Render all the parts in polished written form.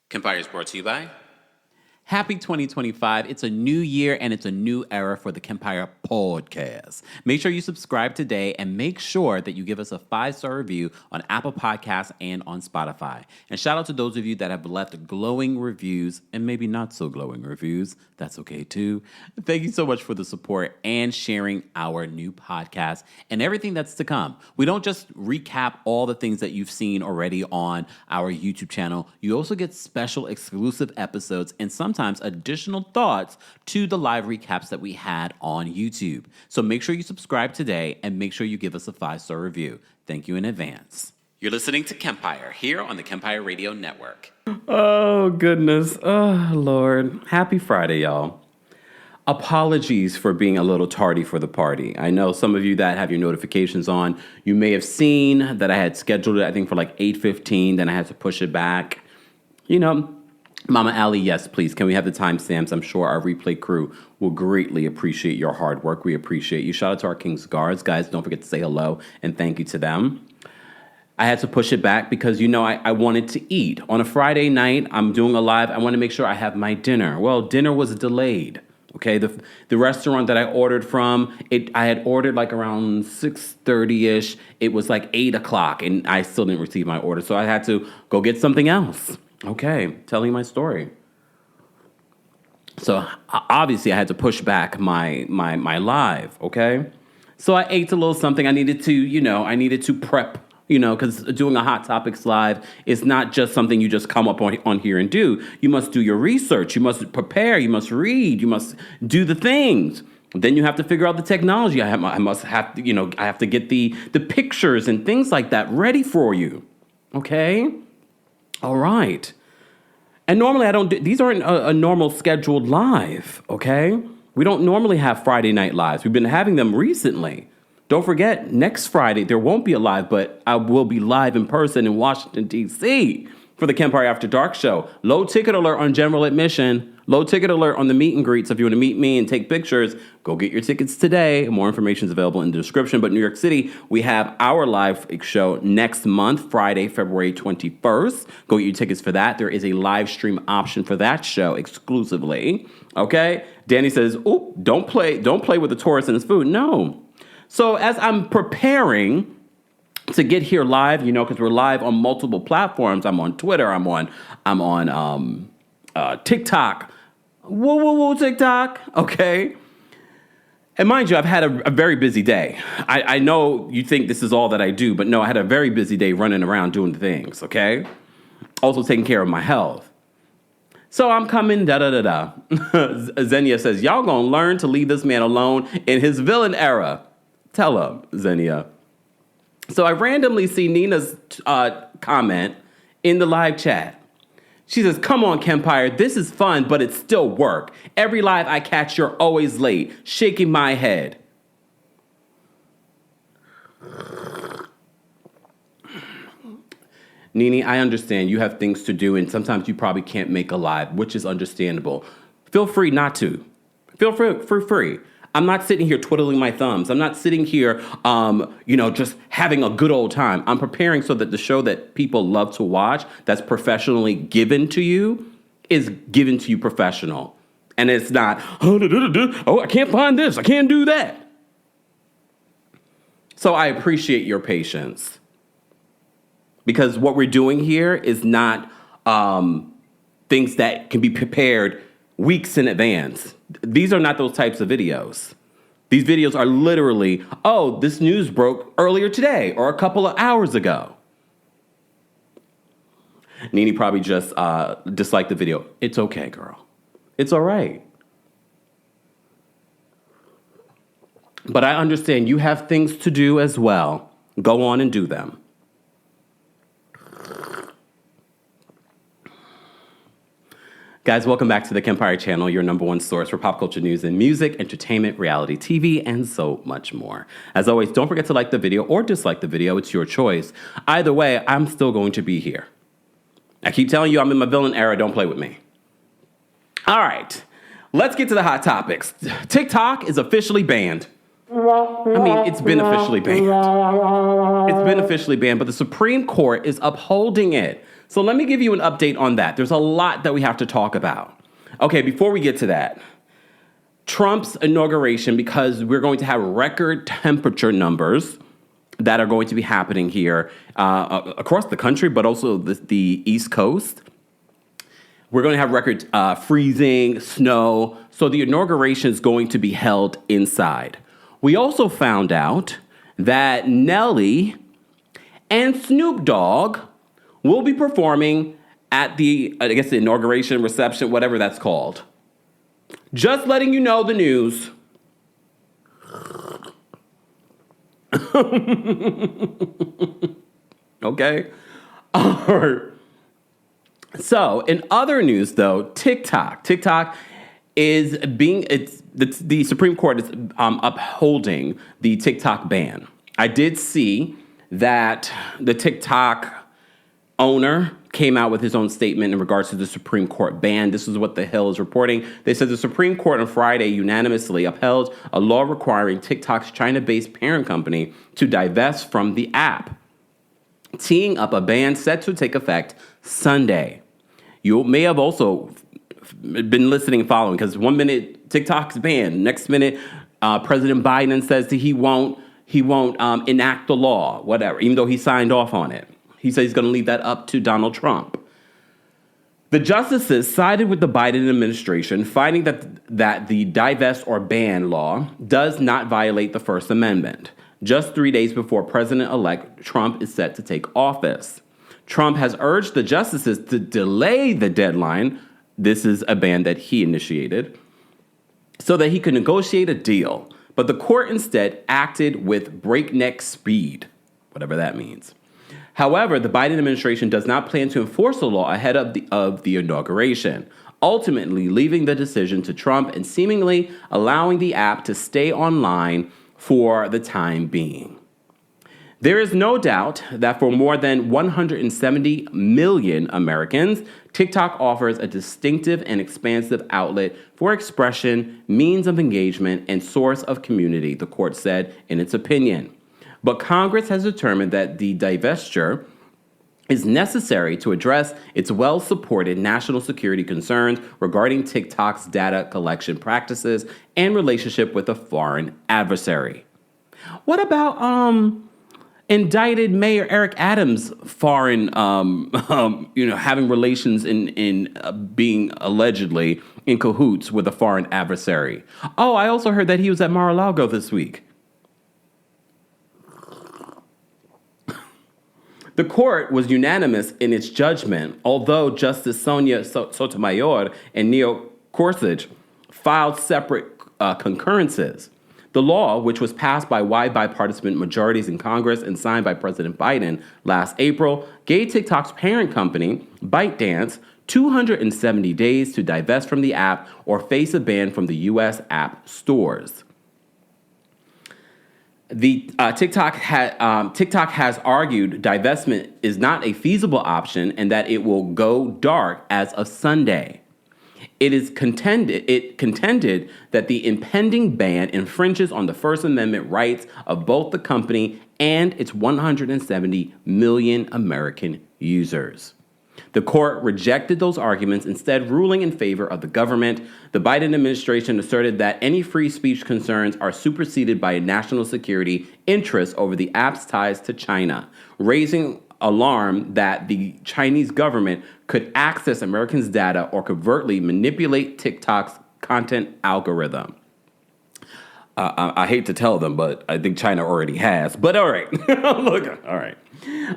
Kempire is brought to you by... Happy 2025. It's a new year and it's a new era for the Kempire podcast. Make sure you subscribe today and make sure that you give us a 5-star review on Apple Podcasts and on Spotify. And shout out to those of you that have left glowing reviews and maybe not so glowing reviews. That's okay too. Thank you so much for the support and sharing our new podcast and everything that's to come. We don't just recap all the things that you've seen already on our YouTube channel. You also get special exclusive episodes and sometimes additional thoughts to the live recaps that we had on YouTube. So make sure you subscribe today and make sure you give us a 5-star review. Thank you in advance. You're listening to Kempire here on the Kempire Radio Network. Oh, goodness. Oh, Lord. Happy Friday, y'all. Apologies for being a little tardy for the party. I know some of you that have your notifications on, you may have seen that I had scheduled it, I think, for like 8:15, then I had to push it back. You know, Mama Allie, yes, please. Can we have the timestamps? I'm sure our replay crew will greatly appreciate your hard work. We appreciate you. Shout out to our King's Guards. Guys, don't forget to say hello and thank you to them. I had to push it back because, you know, I wanted to eat. On a Friday night, I'm doing a live. I want to make sure I have my dinner. Well, dinner was delayed. Okay, the restaurant that I ordered from, I had ordered like around 6:30-ish. It was like 8 o'clock and I still didn't receive my order. So I had to go get something else. Okay, telling my story. So obviously I had to push back my live, okay? So I ate a little something. I needed to prep, because doing a Hot Topics live is not just something you just come up on here and do. You must do your research. You must prepare. You must read. You must do the things. Then you have to figure out the technology. I have to get the pictures and things like that ready for you, okay? All right. And normally these aren't a normal scheduled live, okay? We don't normally have Friday night lives. We've been having them recently. Don't forget, next Friday, there won't be a live, but I will be live in person in Washington, D.C. for the Kempire After Dark show. Low ticket alert on general admission. Low ticket alert on the meet and greets. If you want to meet me and take pictures, go get your tickets today. More information is available in the description. But New York City, we have our live show next month, Friday, February 21st. Go get your tickets for that. There is a live stream option for that show exclusively. Okay? Danny says, "Oh, don't play with the tourist and his food." No. So as I'm preparing to get here live, because we're live on multiple platforms. I'm on Twitter. I'm on TikTok. Woo, TikTok. Okay. And mind you, I've had a very busy day. I know you think this is all that I do, but no, I had a very busy day running around doing things, okay? Also taking care of my health. So I'm coming, Xenia says, y'all gonna learn to leave this man alone in his villain era. Tell him, Xenia. So I randomly see Nina's comment in the live chat. She says, "Come on, Kempire, this is fun, but it's still work. Every live I catch, you're always late." Shaking my head. Nini, I understand you have things to do, and sometimes you probably can't make a live, which is understandable. Feel free not to. Feel free. I'm not sitting here twiddling my thumbs. I'm not sitting here, just having a good old time. I'm preparing so that the show that people love to watch, that's professionally given to you, is given to you professional. And it's not, oh, I can't find this. I can't do that. So I appreciate your patience. Because what we're doing here is not things that can be prepared weeks in advance. These are not those types of videos. These videos are literally, oh, this news broke earlier today or a couple of hours ago. Nini probably just disliked the video. It's okay, girl. It's all right. But I understand you have things to do as well. Go on and do them. Guys, welcome back to the Kempire channel, your number one source for pop culture news and music, entertainment, reality TV, and so much more. As always, don't forget to like the video or dislike the video. It's your choice. Either way, I'm still going to be here. I keep telling you I'm in my villain era. Don't play with me. All right, let's get to the hot topics. TikTok is officially banned. I mean, it's been officially banned. It's been officially banned, but the Supreme Court is upholding it. So let me give you an update on that. There's a lot that we have to talk about. Okay, before we get to that, Trump's inauguration, because we're going to have record temperature numbers that are going to be happening here across the country, but also the East Coast. We're going to have record freezing, snow. So the inauguration is going to be held inside. We also found out that Nelly and Snoop Dogg will be performing at the inauguration, reception, whatever that's called. Just letting you know the news. Okay? All right. So, in other news, though, TikTok is the Supreme Court is upholding the TikTok ban. I did see that the TikTok owner came out with his own statement in regards to the Supreme Court ban. This is what The Hill is reporting. They said the Supreme Court on Friday unanimously upheld a law requiring TikTok's China-based parent company to divest from the app, teeing up a ban set to take effect Sunday. You may have also been listening and following, because 1 minute TikTok's banned, next minute President Biden says that he won't enact the law, whatever, even though he signed off on it. He said he's going to leave that up to Donald Trump. The justices sided with the Biden administration, finding that the divest or ban law does not violate the First Amendment, just 3 days before President-elect Trump is set to take office. Trump has urged the justices to delay the deadline. This is a ban that he initiated, so that he could negotiate a deal. But the court instead acted with breakneck speed, whatever that means. However, the Biden administration does not plan to enforce the law ahead of the inauguration, ultimately leaving the decision to Trump and seemingly allowing the app to stay online for the time being. There is no doubt that for more than 170 million Americans, TikTok offers a distinctive and expansive outlet for expression, means of engagement, and source of community, the court said in its opinion. But Congress has determined that the divestiture is necessary to address its well-supported national security concerns regarding TikTok's data collection practices and relationship with a foreign adversary. What about indicted Mayor Eric Adams' foreign, having relations in being allegedly in cahoots with a foreign adversary? Oh, I also heard that he was at Mar-a-Lago this week. The court was unanimous in its judgment, although Justice Sonia Sotomayor and Neil Gorsuch filed separate concurrences. The law, which was passed by wide bipartisan majorities in Congress and signed by President Biden last April, gave TikTok's parent company, ByteDance, 270 days to divest from the app or face a ban from the U.S. app stores. TikTok has argued divestment is not a feasible option and that it will go dark as of Sunday. It contended that the impending ban infringes on the First Amendment rights of both the company and its 170 million American users. The court rejected those arguments, instead ruling in favor of the government. The Biden administration asserted that any free speech concerns are superseded by national security interests over the app's ties to China, raising alarm that the Chinese government could access Americans' data or covertly manipulate TikTok's content algorithm. I hate to tell them, but I think China already has. But all right. Look, all right.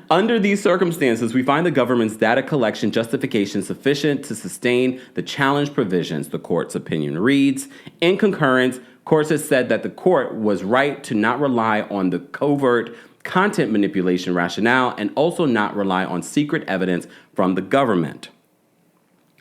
Under these circumstances, we find the government's data collection justification sufficient to sustain the challenge provisions, the court's opinion reads. In concurrence, courts has said that the court was right to not rely on the covert content manipulation rationale and also not rely on secret evidence from the government.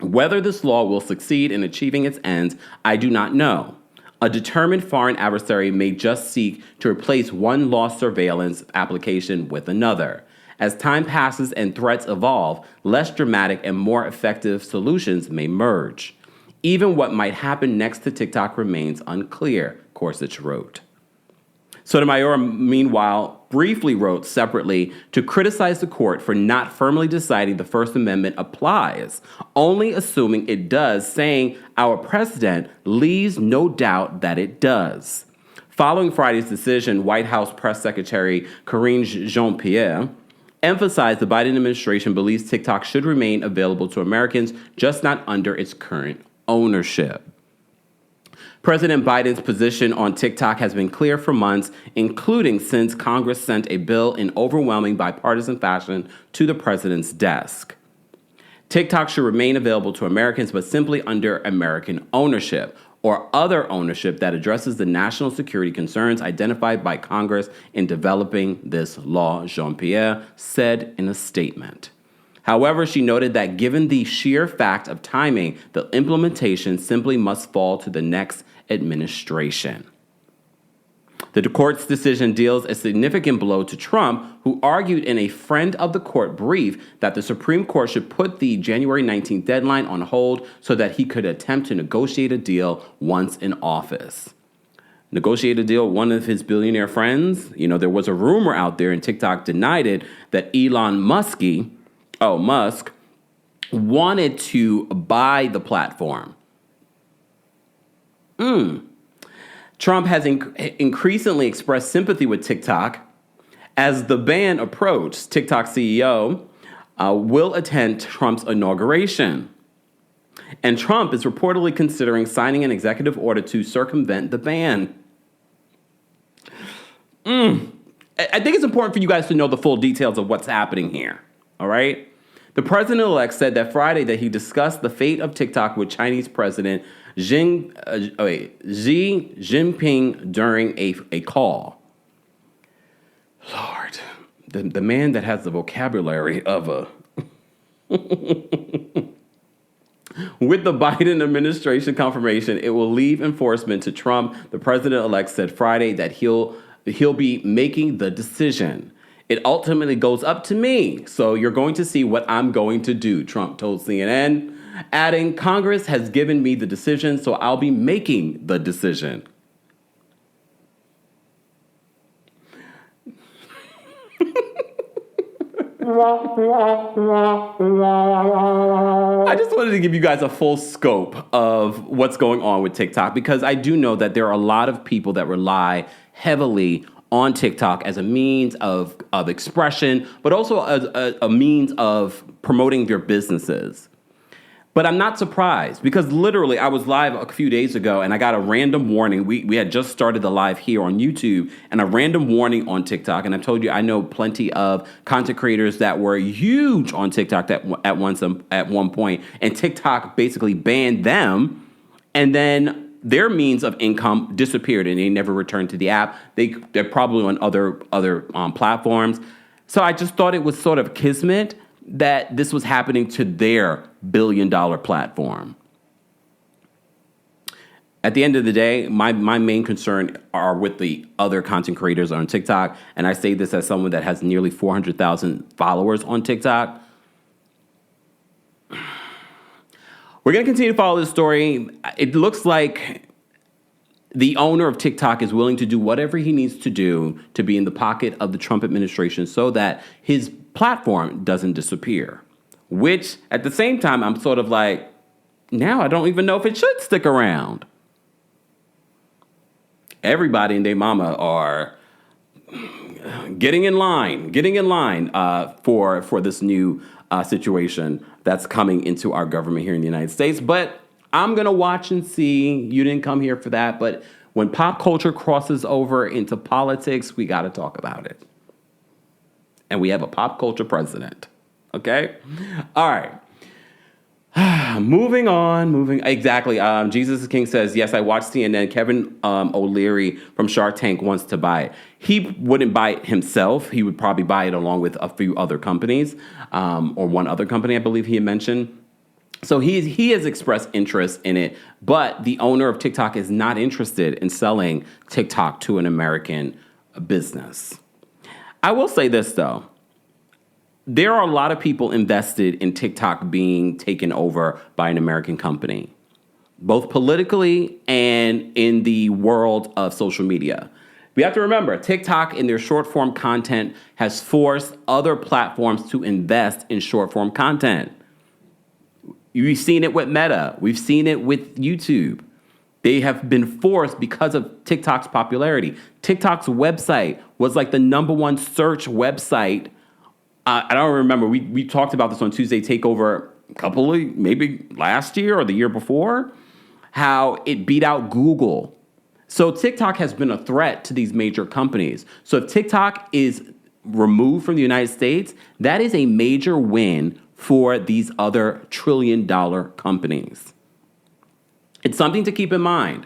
Whether this law will succeed in achieving its ends, I do not know. A determined foreign adversary may just seek to replace one law surveillance application with another. As time passes and threats evolve, less dramatic and more effective solutions may merge. Even what might happen next to TikTok remains unclear, Gorsuch wrote. Sotomayor, meanwhile, briefly wrote separately to criticize the court for not firmly deciding the First Amendment applies, only assuming it does, saying our president leaves no doubt that it does. Following Friday's decision, White House Press Secretary Karine Jean-Pierre emphasized the Biden administration believes TikTok should remain available to Americans, just not under its current ownership. President Biden's position on TikTok has been clear for months, including since Congress sent a bill in overwhelming bipartisan fashion to the president's desk. TikTok should remain available to Americans, but simply under American ownership or other ownership that addresses the national security concerns identified by Congress in developing this law, Jean-Pierre said in a statement. However, she noted that given the sheer fact of timing, the implementation simply must fall to the next administration. The court's decision deals a significant blow to Trump, who argued in a friend of the court brief that the Supreme Court should put the January 19th deadline on hold so that he could attempt to negotiate a deal once in office. Negotiate a deal with one of his billionaire friends? There was a rumor out there, and TikTok denied it, that Elon Musk wanted to buy the platform. Trump has increasingly expressed sympathy with TikTok. As the ban approaches, TikTok CEO will attend Trump's inauguration. And Trump is reportedly considering signing an executive order to circumvent the ban. I think it's important for you guys to know the full details of what's happening here, all right? The president-elect said that Friday that he discussed the fate of TikTok with Chinese President Xi Jinping during a call. Lord, the man that has the vocabulary of a... With the Biden administration confirmation, it will leave enforcement to Trump. The president-elect said Friday that he'll be making the decision. It ultimately goes up to me, so you're going to see what I'm going to do, Trump told CNN, adding, Congress has given me the decision, so I'll be making the decision. I just wanted to give you guys a full scope of what's going on with TikTok, because I do know that there are a lot of people that rely heavily on TikTok as a means of expression, but also as a means of promoting their businesses. But I'm not surprised, because literally I was live a few days ago and I got a random warning. We had just started the live here on YouTube, and a random warning on TikTok. And I told you I know plenty of content creators that were huge on TikTok at one point, and TikTok basically banned them, and then their means of income disappeared and they never returned to the app. They're probably on other platforms. So I just thought it was sort of kismet that this was happening to their billion-dollar platform. At the end of the day, my main concern are with the other content creators on TikTok, and I say this as someone that has nearly 400,000 followers on TikTok. We're going to continue to follow this story. It looks like the owner of TikTok is willing to do whatever he needs to do to be in the pocket of the Trump administration so that his platform doesn't disappear. Which, at the same time, I'm sort of like, now I don't even know if it should stick around. Everybody and their mama are getting in line for this new situation that's coming into our government here in the United States. But I'm going to watch and see. You didn't come here for that. But when pop culture crosses over into politics, we got to talk about it. And we have a pop culture president. Okay? All right. Moving on. Exactly. Jesus is King says, yes, I watched CNN. Kevin O'Leary from Shark Tank wants to buy it. He wouldn't buy it himself. He would probably buy it along with a few other companies, or one other company, I believe he had mentioned. So he has expressed interest in it, but the owner of TikTok is not interested in selling TikTok to an American business. I will say this, though. There are a lot of people invested in TikTok being taken over by an American company, both politically and in the world of social media. We have to remember, TikTok in their short form content has forced other platforms to invest in short form content. We've seen it with Meta. We've seen it with YouTube. They have been forced because of TikTok's popularity. TikTok's website was like the number one search website. I don't remember. We talked about this on Tuesday Takeover maybe last year or the year before, how it beat out Google. So TikTok has been a threat to these major companies. So if TikTok is removed from the United States, that is a major win for these other trillion-dollar companies. It's something to keep in mind.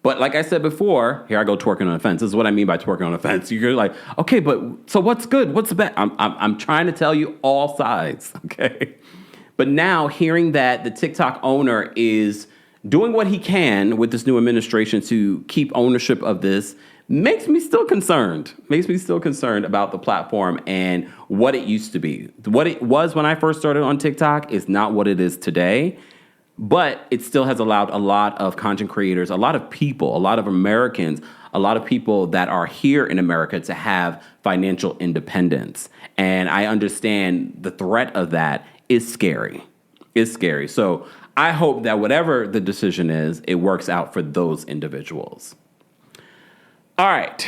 But like I said before, here I go twerking on a fence. This is what I mean by twerking on a fence. You're like, okay, but so what's good? What's bad? I'm trying to tell you all sides, okay? But now hearing that the TikTok owner is doing what he can with this new administration to keep ownership of this makes me still concerned. Makes me still concerned about the platform and what it used to be. What it was when I first started on TikTok is not what it is today. But it still has allowed a lot of content creators, a lot of people, a lot of Americans, a lot of people that are here in America to have financial independence. And I understand the threat of that is scary. It's scary. So I hope that whatever the decision is, it works out for those individuals. All right.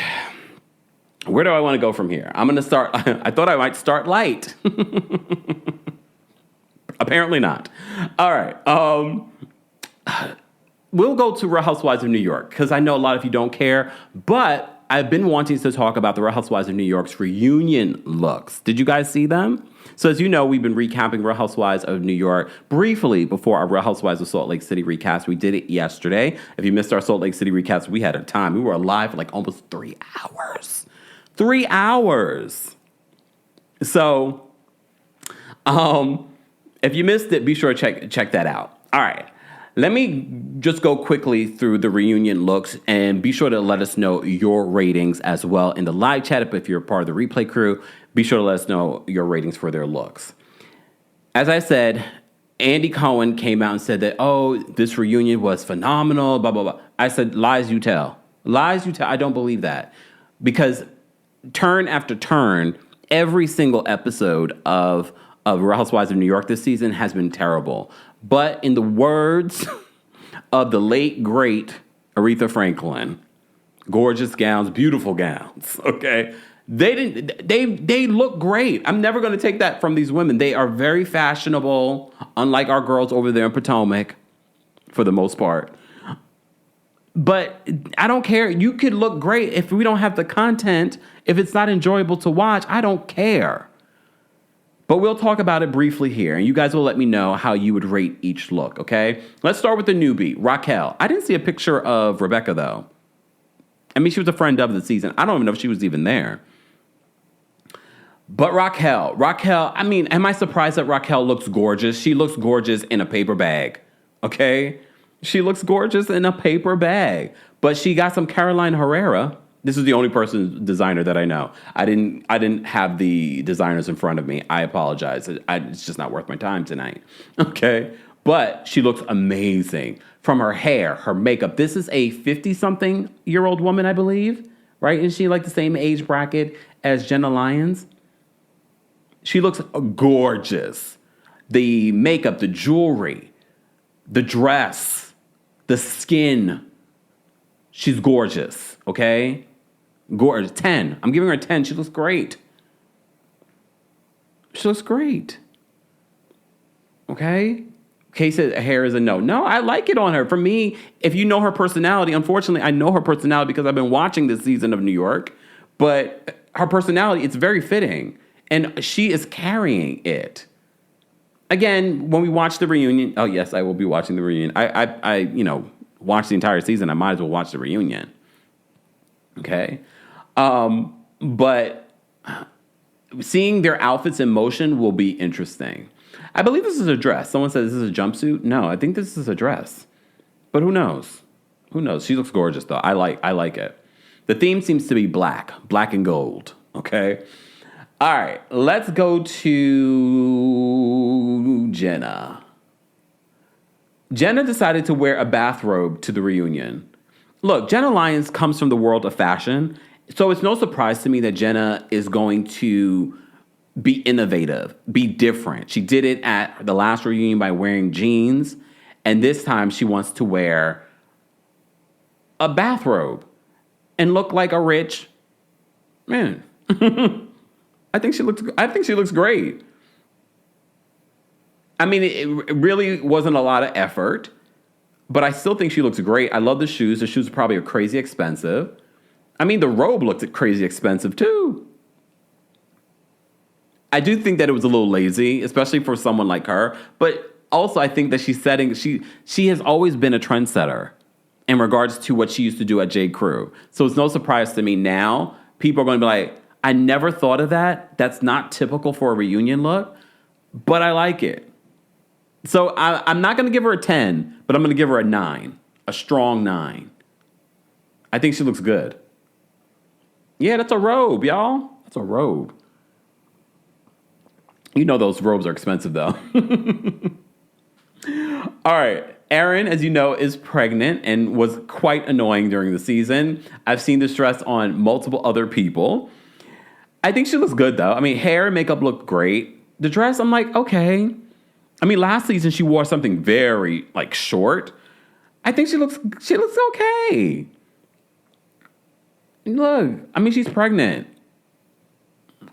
Where do I want to go from here? I'm going to start. I thought I might start light. Apparently not. All right. We'll go to Real Housewives of New York because I know a lot of you don't care, but I've been wanting to talk about the Real Housewives of New York's reunion looks. Did you guys see them? So as you know, we've been recapping Real Housewives of New York briefly before our Real Housewives of Salt Lake City recast. We did it yesterday. If you missed our Salt Lake City recast, we had a time. We were live for like almost 3 hours. 3 hours. So, if you missed it, be sure to check that out. All right. Let me just go quickly through the reunion looks and be sure to let us know your ratings as well in the live chat. If you're part of the replay crew, be sure to let us know your ratings for their looks. As I said, Andy Cohen came out and said that, oh, this reunion was phenomenal, blah, blah, blah. I said, lies you tell. Lies you tell. I don't believe that. Because turn after turn, every single episode of Real Housewives of New York this season has been terrible. But in the words of the late, great Aretha Franklin, gorgeous gowns, beautiful gowns, okay? They look great. I'm never going to take that from these women. They are very fashionable, unlike our girls over there in Potomac, for the most part. But I don't care. You could look great if we don't have the content. If it's not enjoyable to watch, I don't care. But we'll talk about it briefly here, and you guys will let me know how you would rate each look, okay? Let's start with the newbie, Raquel. I didn't see a picture of Rebecca, though. I mean, she was a friend of the season. I don't even know if she was even there. But Raquel, I mean, am I surprised that Raquel looks gorgeous? She looks gorgeous in a paper bag, okay? She looks gorgeous in a paper bag. But she got some Carolina Herrera. This is the only designer that I know. I didn't have the designers in front of me. I apologize. It's just not worth my time tonight. Okay? But she looks amazing. From her hair, her makeup. This is a 50-something-year-old woman, I believe. Right? Is she like the same age bracket as Jenna Lyons? She looks gorgeous. The makeup, the jewelry, the dress, the skin. She's gorgeous. Okay? Gorgeous. 10. I'm giving her a 10. She looks great. She looks great. Okay? Kay said hair is a no. No, I like it on her. For me, if you know her personality, unfortunately, I know her personality because I've been watching this season of New York. But her personality, it's very fitting. And she is carrying it. Again, when we watch the reunion, oh, yes, I will be watching the reunion. I watch the entire season. I might as well watch the reunion. Okay? But seeing their outfits in motion will be interesting. I believe this is a dress. Someone says this is a jumpsuit. No, I think this is a dress. But who knows? Who knows? She looks gorgeous, though. I like it. The theme seems to be black and gold. Okay? All right. Let's go to Jenna. Jenna decided to wear a bathrobe to the reunion. Look, Jenna Lyons comes from the world of fashion. So it's no surprise to me that Jenna is going to be innovative, be different. She did it at the last reunion by wearing jeans, and this time she wants to wear a bathrobe and look like a rich man. I think she looks great. I mean, it really wasn't a lot of effort, but I still think she looks great. I love the shoes. The shoes probably are crazy expensive. I mean, the robe looked crazy expensive too. I do think that it was a little lazy, especially for someone like her. But also, I think that she has always been a trendsetter in regards to what she used to do at J. Crew. So it's no surprise to me now. People are going to be like, I never thought of that. That's not typical for a reunion look, but I like it. So I'm not going to give her a 10, but I'm going to give her a 9, a strong 9. I think she looks good. Yeah, that's a robe, y'all. That's a robe. You know those robes are expensive, though. All right. Erin, as you know, is pregnant and was quite annoying during the season. I've seen this dress on multiple other people. I think she looks good, though. I mean, hair and makeup look great. The dress, I'm like, okay. I mean, last season she wore something very, short. I think she looks okay. Look, I mean, she's pregnant.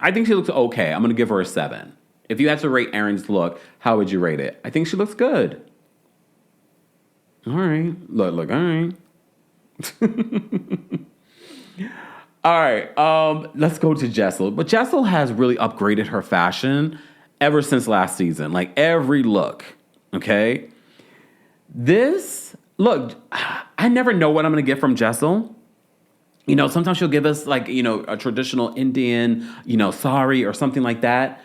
I think she looks okay. I'm going to give her a 7. If you had to rate Erin's look, how would you rate it? I think she looks good. All right. Look, all right. All right. Let's go to Jessel. But Jessel has really upgraded her fashion ever since last season. Like, every look, okay? Look, I never know what I'm going to get from Jessel. You know, sometimes she'll give us, a traditional Indian, sari or something like that.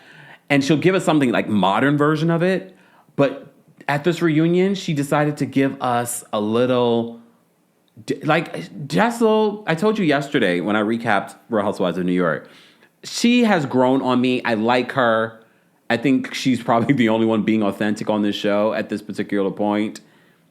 And she'll give us something like modern version of it. But at this reunion, she decided to give us a little, Jessel, I told you yesterday when I recapped Real Housewives of New York, she has grown on me. I like her. I think she's probably the only one being authentic on this show at this particular point,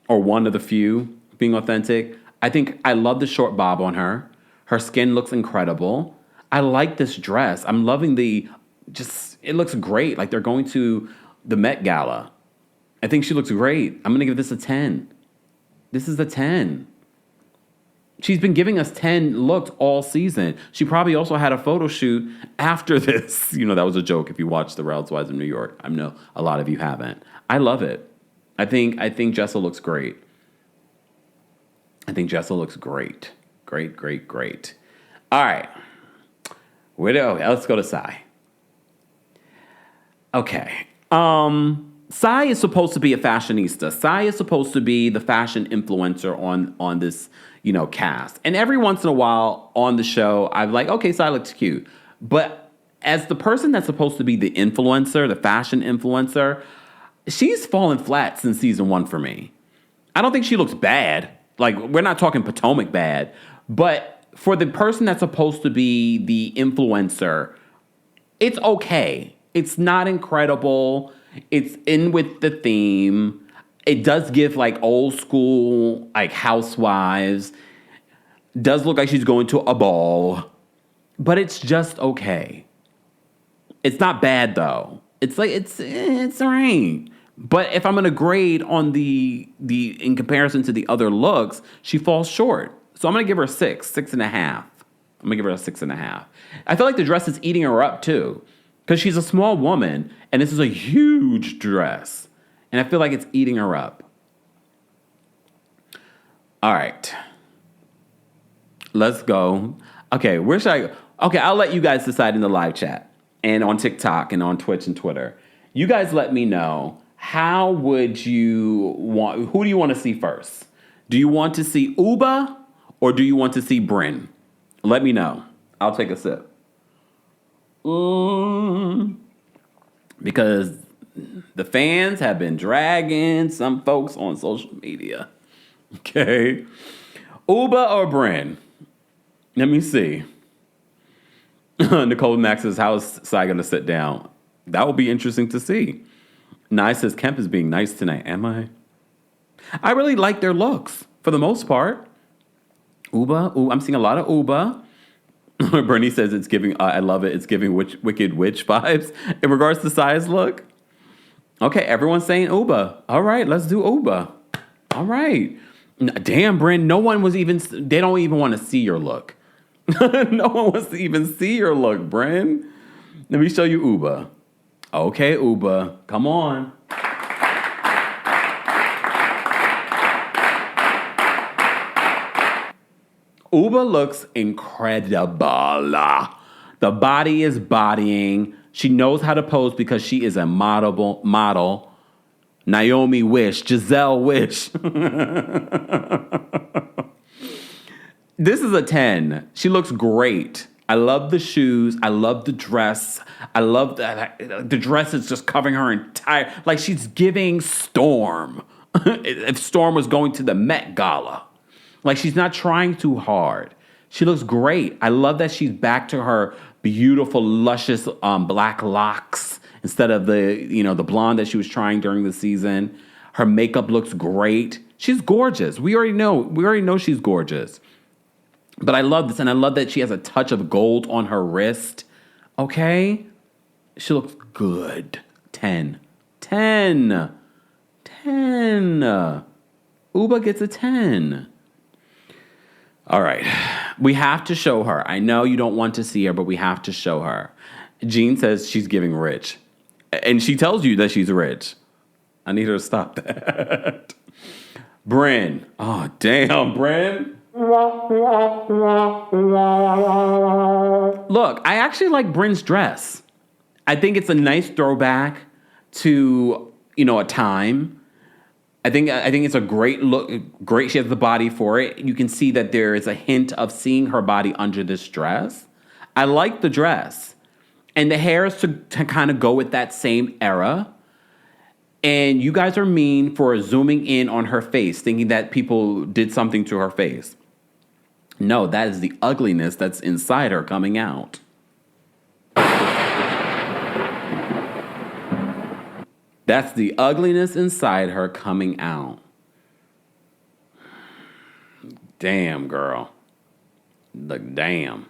or one of the few being authentic. I think I love the short bob on her. Her skin looks incredible. I like this dress. I'm loving it looks great. Like they're going to the Met Gala. I think she looks great. I'm going to give this a 10. This is a 10. She's been giving us 10 looks all season. She probably also had a photo shoot after this. That was a joke if you watched The Real Housewives of New York. I know a lot of you haven't. I love it. I think Jessel looks great. I think Jessel looks great. Great. All right. Let's go to Sai. Okay. Sai is supposed to be a fashionista. Sai is supposed to be the fashion influencer on this, cast. And every once in a while on the show, I'm like, okay, Sai looks cute. But as the person that's supposed to be the influencer, the fashion influencer, she's fallen flat since season 1 for me. I don't think she looks bad. Like, we're not talking Potomac bad. But for the person that's supposed to be the influencer, it's okay. It's not incredible. It's in with the theme. It does give old school, Housewives. Does look like she's going to a ball. But it's just okay. It's not bad though. It's all right. But if I'm going to grade on the in comparison to the other looks, she falls short. So I'm going to give her a 6.5. I'm going to give her a 6.5. I feel like the dress is eating her up too. Because she's a small woman, and this is a huge dress. And I feel like it's eating her up. All right. Let's go. Okay, where should I go? Okay, I'll let you guys decide in the live chat. And on TikTok and on Twitch and Twitter. You guys let me know, who do you want to see first? Do you want to see Uba, or do you want to see Brynn? Let me know. I'll take a sip. Because the fans have been dragging some folks on social media. Okay. Uba or Brynn? Let me see. Nicole Max says, how is Sai going to sit down? That will be interesting to see. Nye says, Kemp is being nice tonight. Am I? I really like their looks for the most part. I'm seeing a lot of Uba. Bernie says it's giving, I love it, it's giving Wicked Witch vibes. In regards to size look, okay, everyone's saying Uba. All right, let's do Uba. All right. Damn, Bryn, no one was even, they don't even want to see your look. No one wants to even see your look, Bryn. Let me show you Uba. Okay, Uba, come on. Uba looks incredible. The body is bodying. She knows how to pose because she is a model. Naomi Wish, Giselle Wish. This is a 10. She looks great. I love the shoes. I love the dress. I love that the dress is just covering her entire, like she's giving Storm. If Storm was going to the Met Gala. Like she's not trying too hard. She looks great. I love that she's back to her beautiful, luscious black locks instead of the blonde that she was trying during the season. Her makeup looks great. She's gorgeous. We already know she's gorgeous. But I love this, and I love that she has a touch of gold on her wrist. Okay? She looks good. 10. Uba gets a 10. All right. We have to show her. I know you don't want to see her, but we have to show her. Jean says she's giving rich. And she tells you that she's rich. I need her to stop that. Bryn. Oh, damn, Bryn. Look, I actually like Bryn's dress. I think it's a nice throwback to, a time. I think it's a great look. Great, she has the body for it. You can see that there is a hint of seeing her body under this dress. I like the dress. And the hair is to kind of go with that same era. And you guys are mean for zooming in on her face, thinking that people did something to her face. No, that is the ugliness that's inside her coming out. That's the ugliness inside her coming out. Damn, girl. Look, damn.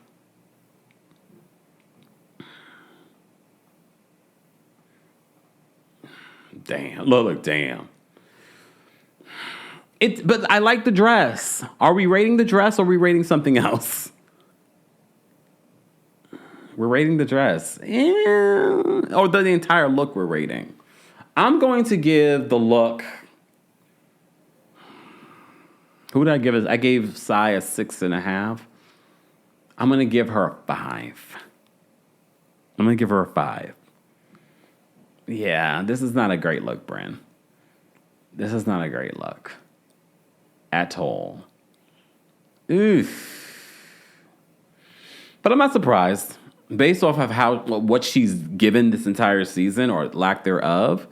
Damn. Look, damn. But I like the dress. Are we rating the dress or are we rating something else? We're rating the dress. Or the entire look we're rating. I'm going to give the look. Who did I give it? I gave Sai a 6.5. I'm going to give her a 5. I'm going to give her a 5. Yeah, this is not a great look, Bryn. This is not a great look. At all. Oof. But I'm not surprised. Based off of what she's given this entire season, or lack thereof,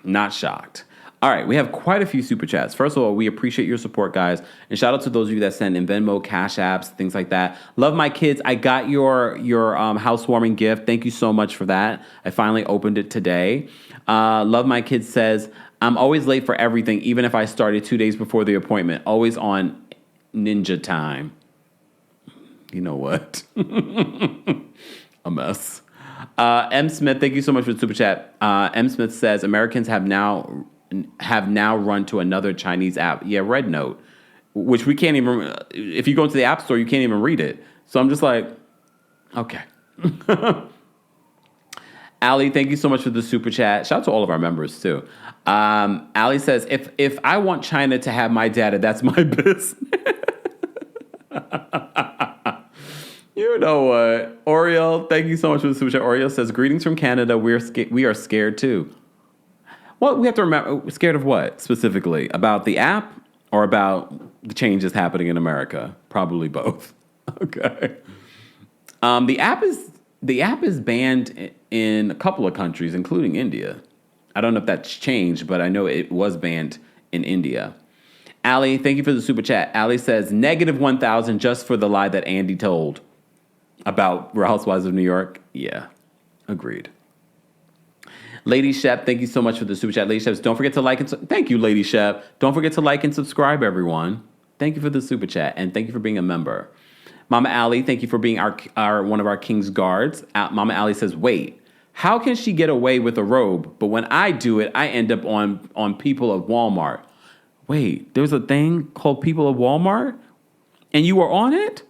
not shocked. All right, we have quite a few super chats. First of all, we appreciate your support, guys. And shout out to those of you that send in Venmo, Cash Apps, things like that. Love my kids. I got your housewarming gift. Thank you so much for that. I finally opened it today. Love my kids says, I'm always late for everything, even if I started 2 days before the appointment. Always on ninja time. You know what? A mess. M. Smith, thank you so much for the super chat. M. Smith says, Americans have now run to another Chinese app. Yeah, Red Note, which we can't even, if you go into the App Store, you can't even read it. So I'm just like, okay. Allie, thank you so much for the super chat. Shout out to all of our members, too. Allie says, if I want China to have my data, that's my business. You know what? Oriel, thank you so much for the super chat. Oriel says, greetings from Canada. We are scared, too. Well, we have to remember, scared of what specifically? About the app or about the changes happening in America? Probably both. Okay. The app is banned in a couple of countries, including India. I don't know if that's changed, but I know it was banned in India. Allie, thank you for the super chat. Allie says, -1,000 just for the lie that Andy told about Real Housewives of New York. Yeah, agreed. Lady Shep, thank you so much for the super chat. Lady Shep, don't forget to like and thank you, Lady Shep. Don't forget to like and subscribe, everyone. Thank you for the super chat, and thank you for being a member. Mama Allie, thank you for being our one of our King's Guards. Mama Allie says, wait, how can she get away with a robe? But when I do it, I end up on People of Walmart. Wait, there's a thing called People of Walmart? And you were on it?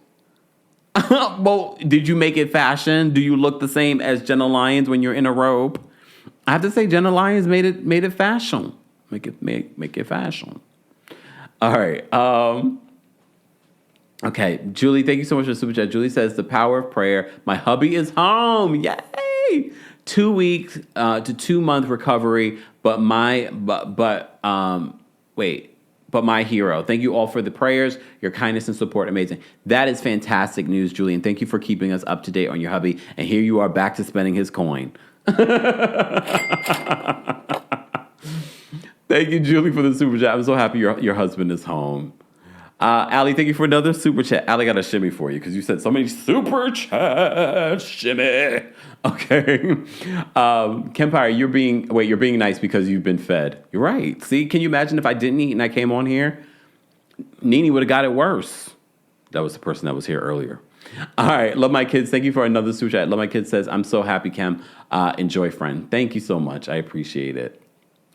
Well, did you make it fashion? Do you look the same as Jenna Lyons when you're in a robe? I have to say, Jenna Lyons made it fashion. Make it fashion. All right. Okay, Julie, thank you so much for the super chat. Julie says, the power of prayer. My hubby is home. Yay! 2 weeks to 2 month recovery, but my hero. Thank you all for the prayers, your kindness and support. Amazing. That is fantastic news, Julie, and thank you for keeping us up to date on your hubby. And here you are back to spending his coin. Thank you, Julie, for the super chat. I'm so happy your husband is home. Allie, thank you for another super chat. Allie got a shimmy for you because you said so many super chats. Shimmy. Okay. Kempire, you're being nice because you've been fed. You're right. See, can you imagine if I didn't eat and I came on here? Nene would have got it worse. That was the person that was here earlier. All right. Love my kids. Thank you for another super chat. Love my kids says, I'm so happy, Kem. Enjoy, friend. Thank you so much. I appreciate it.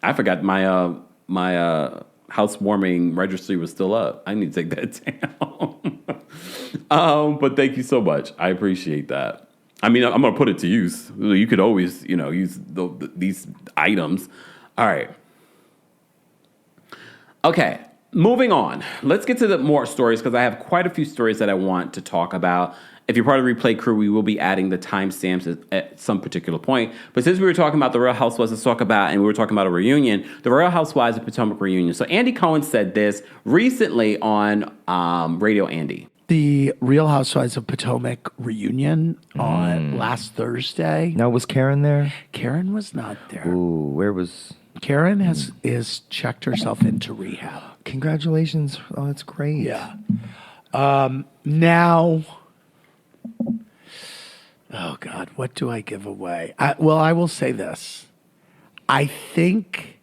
I forgot my housewarming registry was still up. I need to take that down. But thank you so much. I appreciate that. I mean, I'm going to put it to use. You could always, use these items. All right. Okay. Moving on. Let's get to the more stories because I have quite a few stories that I want to talk about. If you're part of the Replay crew, we will be adding the timestamps at some particular point. But since we were talking about the Real Housewives, let's talk about, and we were talking about a reunion, the Real Housewives of Potomac reunion. So Andy Cohen said this recently on Radio Andy. The Real Housewives of Potomac reunion on last Thursday. Now, was Karen there? Karen was not there. Ooh, where was... Karen is checked herself into rehab. Congratulations. Oh, that's great. Yeah. Now... Oh, God, what do I give away? I will say this. I think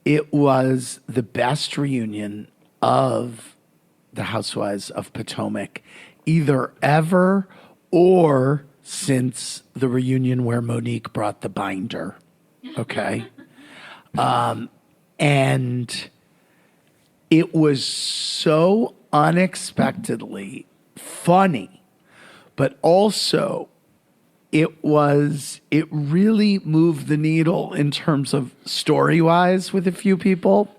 it was the best reunion of the Housewives of Potomac, either ever or since the reunion where Monique brought the binder. Okay? And it was so unexpectedly funny, but also it really moved the needle in terms of story-wise with a few people.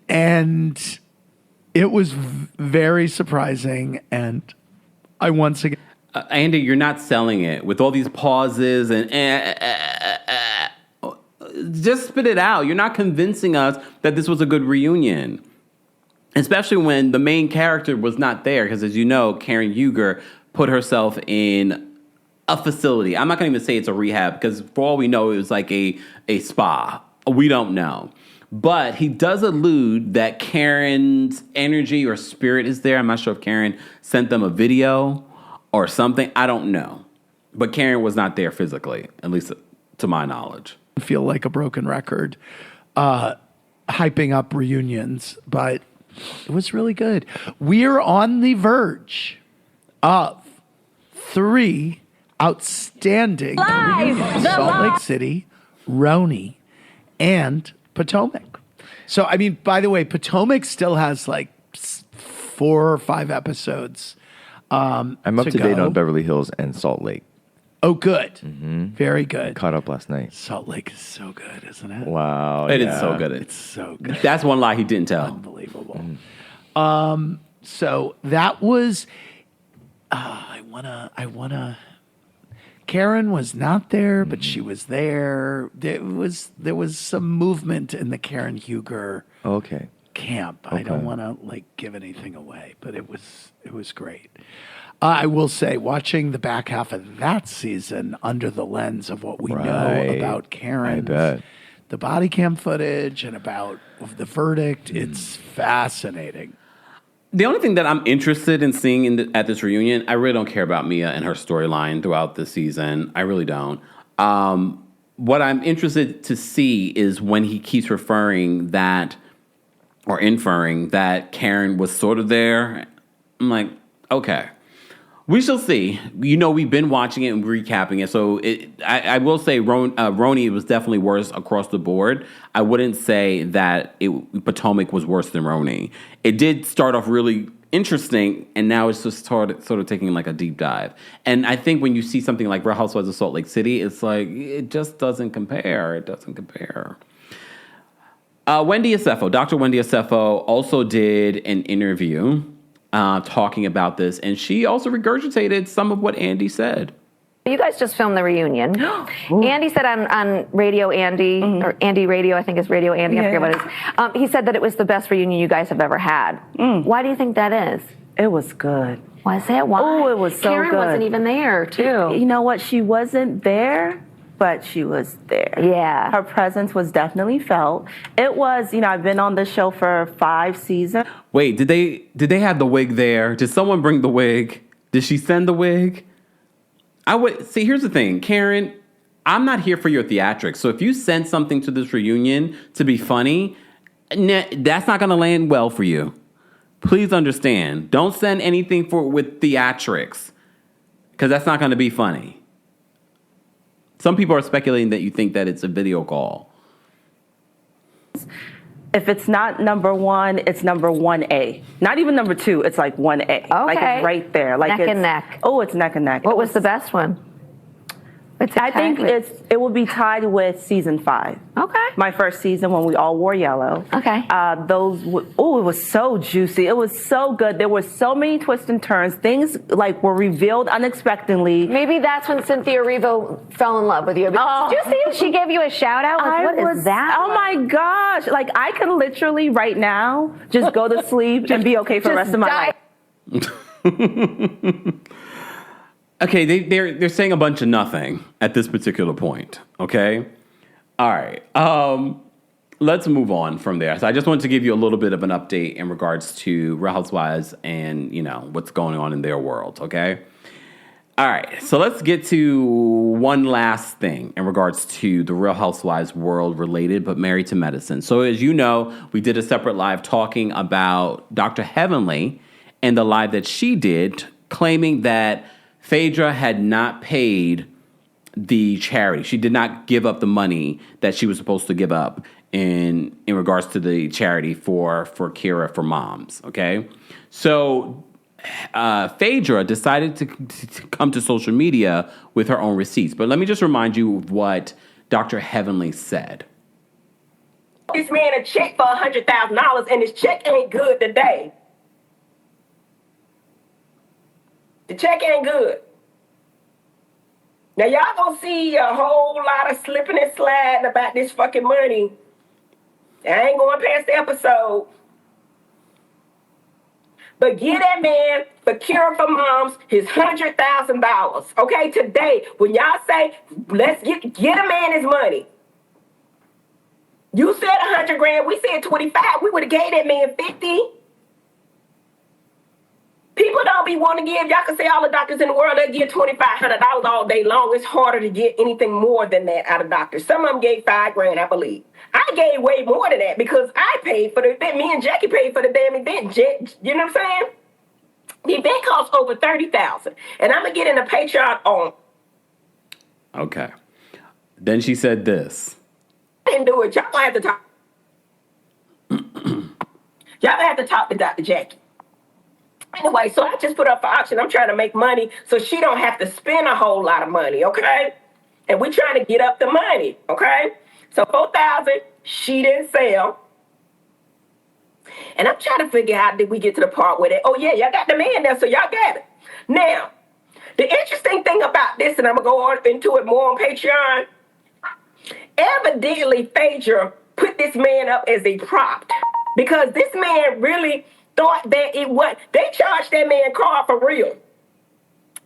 And it was very surprising. And I once again... Andy, you're not selling it with all these pauses and just spit it out. You're not convincing us that this was a good reunion. Especially when the main character was not there. Because as you know, Karen Huger put herself in a facility. I'm not going to even say it's a rehab because for all we know, it was like a spa. We don't know. But he does allude that Karen's energy or spirit is there. I'm not sure if Karen sent them a video or something. I don't know. But Karen was not there physically, at least to my knowledge. I feel like a broken record hyping up reunions, but it was really good. We're on the verge of 3 outstanding reunions. Salt Lake City, Roni, and Potomac. So, I mean, by the way, Potomac still has like 4 or 5 episodes. I'm up to date on Beverly Hills and Salt Lake. Oh, good. Mm-hmm. Very good. Caught up last night. Salt Lake is so good, isn't it? Wow. It is so good. It's so good. That's one lie he didn't tell. Unbelievable. So that was, I wanna, Karen was not there, but she was there. There was some movement in the Karen Huger camp. Okay. I don't want to give anything away, but it was great. I will say, watching the back half of that season under the lens of what we know about Karen, the body cam footage and about the verdict, it's fascinating. The only thing that I'm interested in seeing at this reunion, I really don't care about Mia and her storyline throughout the season. I really don't. What I'm interested to see is when he keeps inferring that Karen was sort of there. I'm like, Okay. We shall see. You know, we've been watching it and recapping it. So I will say Roni was definitely worse across the board. I wouldn't say that Potomac was worse than Roni. It did start off really interesting, and now it's just sort of taking like a deep dive. And I think when you see something like Real Housewives of Salt Lake City, it's like, it just doesn't compare. It doesn't compare. Wendy Asefo, Dr. Wendy Asefo also did an interview talking about this, and she also regurgitated some of what Andy said. You guys just filmed the reunion. Andy said on Radio Andy, or Andy Radio, I think it's Radio Andy, I forget what it is. He said that it was the best reunion you guys have ever had. Why do you think that is? It was good. Why is that? Why? Oh, it was so Karen good. wasn't even there, too. You know what? She wasn't there, but she was there. Yeah. Her presence was definitely felt. It was, I've been on this show for 5 seasons. Wait, did they have the wig there? Did someone bring the wig? Did she send the wig? I would see. Here's the thing, Karen. I'm not here for your theatrics. So if you send something to this reunion to be funny, that's not going to land well for you. Please understand. Don't send anything with theatrics, because that's not going to be funny. Some people are speculating that you think that it's a video call. If it's not number 1, it's number 1A. Not even number 2. It's like 1A. Okay. Like it's right there. Like neck and neck. Oh, it's neck and neck. What was the best one? I think it will be tied with season 5. Okay. My first season when we all wore yellow. Okay. It was so juicy. It was so good. There were so many twists and turns. Things like were revealed unexpectedly. Maybe that's when Cynthia Erivo fell in love with you. Did you see she gave you a shout out? Like, what is that? Oh my gosh. Like, I could literally right now just go to sleep and be okay for the rest of my life. Okay, they're saying a bunch of nothing at this particular point, okay? All right. Let's move on from there. So I just wanted to give you a little bit of an update in regards to Real Housewives and, what's going on in their world, okay? All right. So let's get to one last thing in regards to the Real Housewives world related, but married to medicine. So as you know, we did a separate live talking about Dr. Heavenly and the live that she did, claiming that Phaedra had not paid the charity. She did not give up the money that she was supposed to give up in regards to the charity for Kira for moms. Okay, so Phaedra decided to come to social media with her own receipts. But let me just remind you of what Dr. Heavenly said. This man a check for $100,000 and his check ain't good today. The check ain't good. Now, y'all gonna see a whole lot of slipping and sliding about this fucking money. I ain't going past the episode. But give that man for Cure for Moms his $100,000. Okay, today, when y'all say, let's get a man his money. You said $100,000, we said 25. We would have gave that man 50. People don't be wanting to give. Y'all can say all the doctors in the world, they give $2,500 all day long. It's harder to get anything more than that out of doctors. Some of them gave $5,000, I believe. I gave way more than that because I paid for the event. Me and Jackie paid for the damn event. You know what I'm saying? The event cost over $30,000, and I'm gonna get in a Patreon on. Okay. Then she said this. I didn't do it. Y'all gonna have to talk. Y'all gonna have to talk to Dr. Jackie. Anyway, so I just put up for auction. I'm trying to make money so she don't have to spend a whole lot of money, okay? And we're trying to get up the money, okay? So $4,000, she didn't sell. And I'm trying to figure out, did we get to the part where oh yeah, y'all got the man there, so y'all got it. Now, the interesting thing about this, and I'm gonna go on into it more on Patreon, evidently Phaedra put this man up as a prop because this man really thought that they charged that man car for real.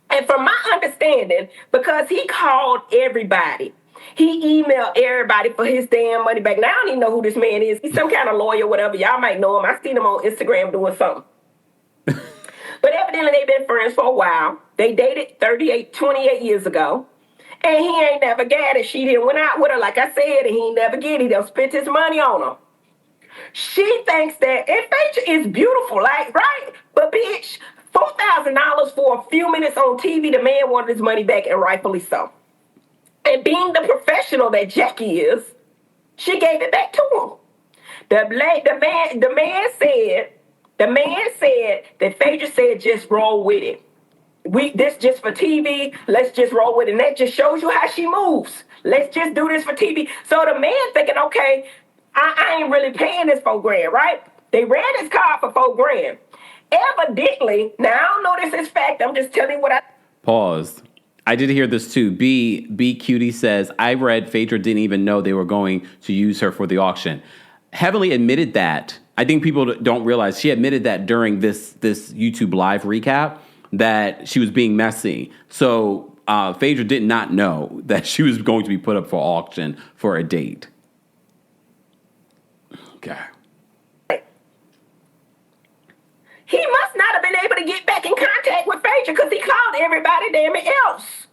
And from my understanding, because he called everybody, he emailed everybody for his damn money back. Now, I don't even know who this man is. He's some kind of lawyer, whatever. Y'all might know him. I seen him on Instagram doing something. But evidently, they've been friends for a while. They dated 28 years ago. And he ain't never got it. She didn't went out with her, like I said, and he ain't never get it. He done spent his money on her. She thinks that, and Phaedra is beautiful, like, right? But bitch, $4,000 for a few minutes on TV. The man wanted his money back, and rightfully so. And being the professional that Jackie is, she gave it back to him. The man said that Phaedra said just roll with it. This just for TV. Let's just roll with it. And that just shows you how she moves. Let's just do this for TV. So the man thinking, okay, I ain't really paying this $4,000, right? They ran his car for $4,000. Evidently, now I don't know this is fact. I'm just telling you what I. Pause. I did hear this too. B Cutie says, I read Phaedra didn't even know they were going to use her for the auction. Heavenly admitted that. I think people don't realize she admitted that during this YouTube live recap that she was being messy. So Phaedra did not know that she was going to be put up for auction for a date. Okay. He must not have been able to get back in contact with Phaedra because he called everybody damn it else.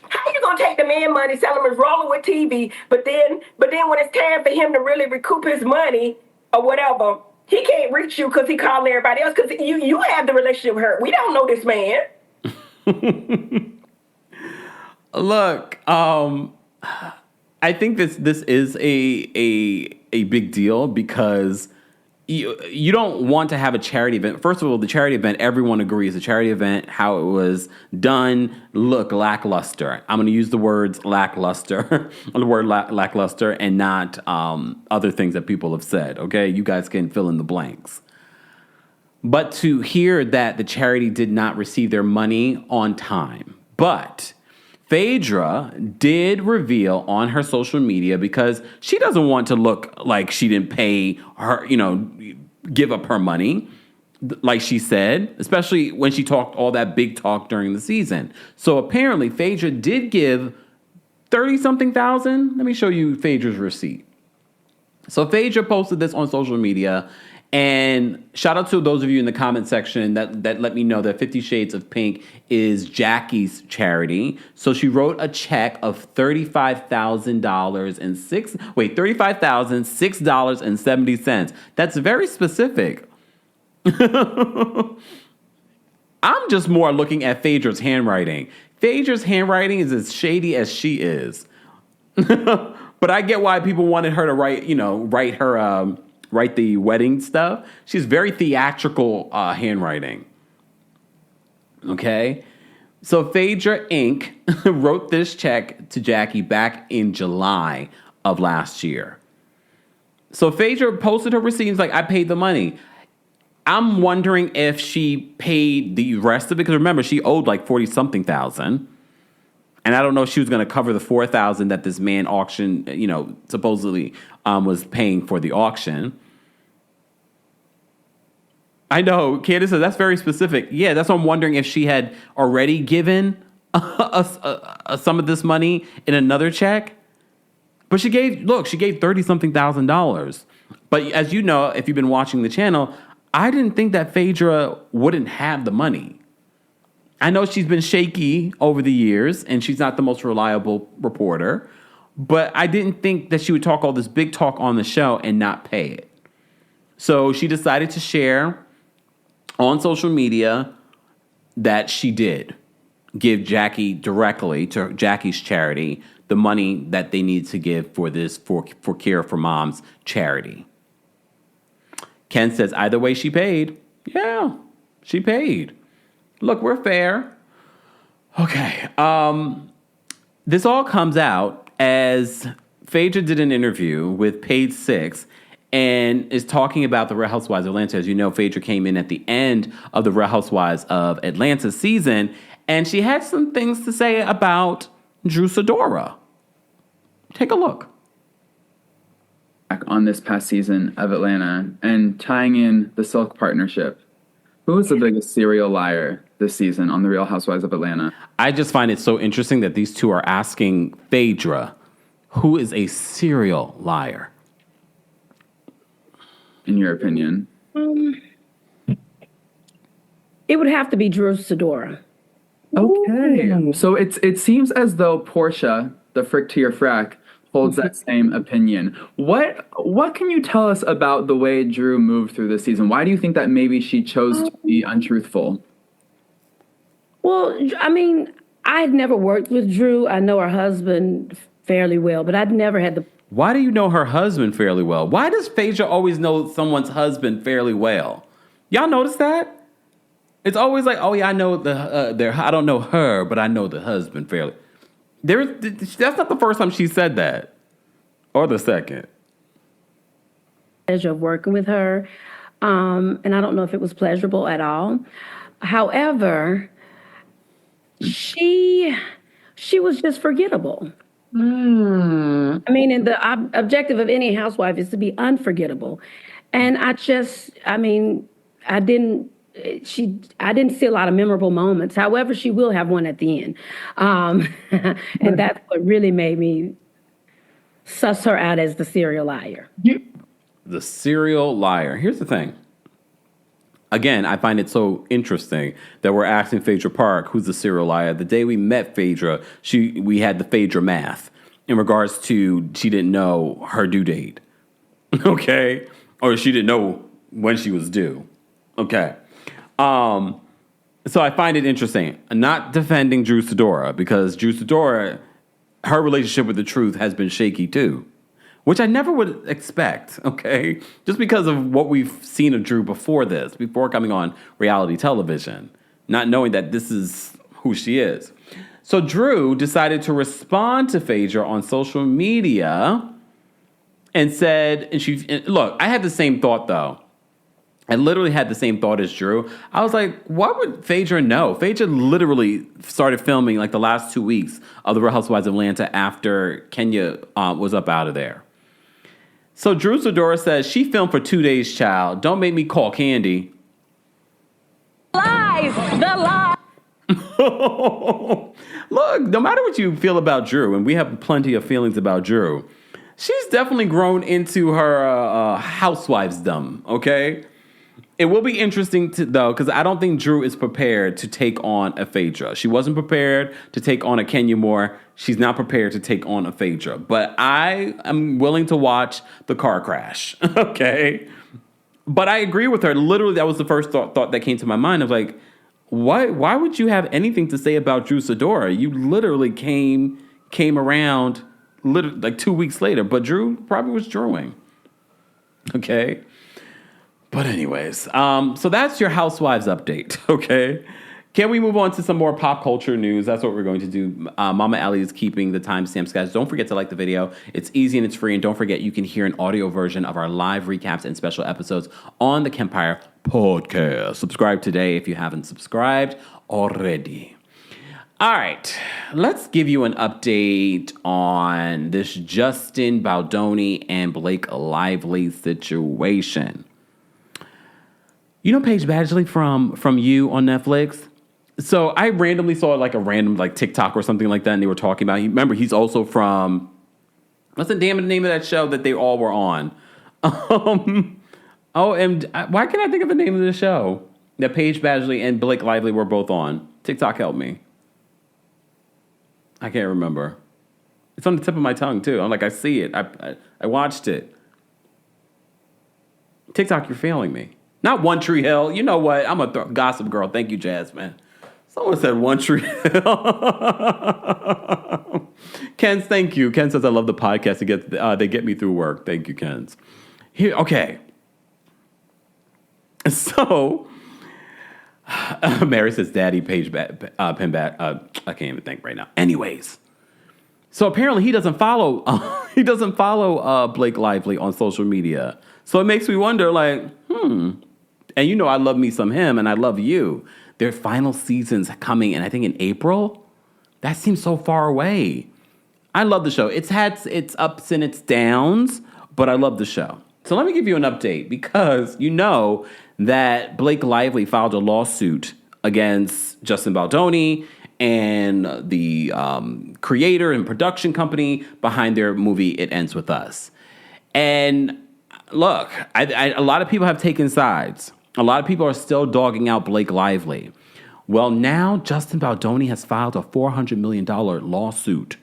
How you gonna take the man money, sell him as rolling with TV, but then when it's time for him to really recoup his money or whatever, he can't reach you because he called everybody else because you have the relationship with her. We don't know this man. Look, I think this is a big deal because you don't want to have a charity event. First of all, the charity event, everyone agrees, the charity event, how it was done, look lackluster. I'm going to use the words lackluster, the word lackluster, and not other things that people have said, okay? You guys can fill in the blanks. But to hear that the charity did not receive their money on time, but Phaedra did reveal on her social media because she doesn't want to look like she didn't pay her, give up her money, like she said, especially when she talked all that big talk during the season. So apparently Phaedra did give 30-something thousand. Let me show you Phaedra's receipt. So Phaedra posted this on social media. And shout out to those of you in the comment section that let me know that 50 Shades of Pink is Jackie's charity. So she wrote a check of $35,006.70. That's very specific. I'm just more looking at Phaedra's handwriting. Phaedra's handwriting is as shady as she is. But I get why people wanted her to write the wedding stuff. She's very theatrical handwriting. Okay? So Phaedra Inc. wrote this check to Jackie back in July of last year. So Phaedra posted her receipts like, I paid the money. I'm wondering if she paid the rest of it, because remember, she owed like 40-something thousand. And I don't know if she was going to cover the $4,000 that this man auctioned, supposedly was paying for the auction. I know, Candace says, that's very specific. Yeah, that's what I'm wondering if she had already given some of this money in another check. But she gave $30-something thousand. But as you know, if you've been watching the channel, I didn't think that Phaedra wouldn't have the money. I know she's been shaky over the years, and she's not the most reliable reporter, but I didn't think that she would talk all this big talk on the show and not pay it. So she decided to share on social media that she did give Jackie directly to Jackie's charity the money that they need to give for this for Care for Moms charity. Ken says, either way, she paid. Yeah, she paid. Look, we're fair. Okay. This all comes out as Phaedra did an interview with Page Six and is talking about the Real Housewives of Atlanta. As you know, Phaedra came in at the end of the Real Housewives of Atlanta season, and she had some things to say about Drew Sidora. Take a look. On this past season of Atlanta and tying in the Silk partnership, who was the biggest serial liar this season on The Real Housewives of Atlanta? I just find it so interesting that these two are asking Phaedra, who is a serial liar? In your opinion? It would have to be Drew Sidora. Okay. Ooh. So it seems as though Portia, the frick to your frack, holds that same opinion. What can you tell us about the way Drew moved through this season? Why do you think that maybe she chose to be untruthful? Well, I mean, I had never worked with Drew. I know her husband fairly well, but I'd never had the... Why do you know her husband fairly well? Why does Phaedra always know someone's husband fairly well? Y'all notice that? It's always like, oh yeah, I know I don't know her, but I know the husband fairly. That's not the first time she said that, or the second. Pleasure of working with her, and I don't know if it was pleasurable at all. However, she was just forgettable. I mean, and the objective of any housewife is to be unforgettable, and I didn't see a lot of memorable moments. However, she will have one at the end. And that's what really made me suss her out as the serial liar. The serial liar. Here's the thing. Again, I find it so interesting that we're asking Phaedra Park, who's the serial liar. The day we met Phaedra, we had the Phaedra math in regards to she didn't know her due date. Okay? Or she didn't know when she was due. Okay. So I find it interesting. I'm not defending Drew Sidora because Drew Sidora, her relationship with the truth has been shaky too, which I never would expect, okay? Just because of what we've seen of Drew before coming on reality television, not knowing that this is who she is. So Drew decided to respond to Phaedra on social media and said, look, I had the same thought though. I literally had the same thought as Drew. I was like, what would Phaedra know? Phaedra literally started filming like the last 2 weeks of The Real Housewives of Atlanta after Kenya was up out of there. So Drew Sidora says, she filmed for 2 days, child. Don't make me call Candy. Lies! The lies! Look, no matter what you feel about Drew, and we have plenty of feelings about Drew, she's definitely grown into her housewives-dom, okay? It will be interesting, though, because I don't think Drew is prepared to take on a Phaedra. She wasn't prepared to take on a Kenya Moore. She's not prepared to take on a Phaedra. But I am willing to watch the car crash, okay? But I agree with her. Literally, that was the first thought that came to my mind. I was like, why would you have anything to say about Drew Sidora? You literally came around like 2 weeks later. But Drew probably was Drewing, okay? But anyways, so that's your Housewives update, okay? Can we move on to some more pop culture news? That's what we're going to do. Mama Allie is keeping the timestamps, guys. Don't forget to like the video. It's easy and it's free. And don't forget, you can hear an audio version of our live recaps and special episodes on the Kempire podcast. Subscribe today if you haven't subscribed already. All right, let's give you an update on this Justin Baldoni and Blake Lively situation. You know Paige Badgley from You on Netflix? So I randomly saw like a random like TikTok or something like that, and they were talking about. Remember, he's also from what's the name of that show that they all were on? And why can't I think of the name of the show that Paige Badgley and Blake Lively were both on? TikTok, help me. I can't remember. It's on the tip of my tongue too. I'm like, I see it. I watched it. TikTok, you're failing me. Not One Tree Hill. You know what? I'm a gossip girl. Thank you, Jasmine. Someone said One Tree Hill. Ken's, thank you. Ken says, I love the podcast. They get me through work. Thank you, Ken's. Here, okay. So, Mary says, Daddy, Paige, Pinbat. I can't even think right now. Anyways. So apparently he doesn't follow Blake Lively on social media. So it makes me wonder, like, And you know I love me some him, and I love you. Their final season's coming, and I think in April? That seems so far away. I love the show. It's had its ups and its downs, but I love the show. So let me give you an update, because you know that Blake Lively filed a lawsuit against Justin Baldoni and the creator and production company behind their movie It Ends With Us. And look, a lot of people have taken sides. A lot of people are still dogging out Blake Lively. Well, now Justin Baldoni has filed a $400 million lawsuit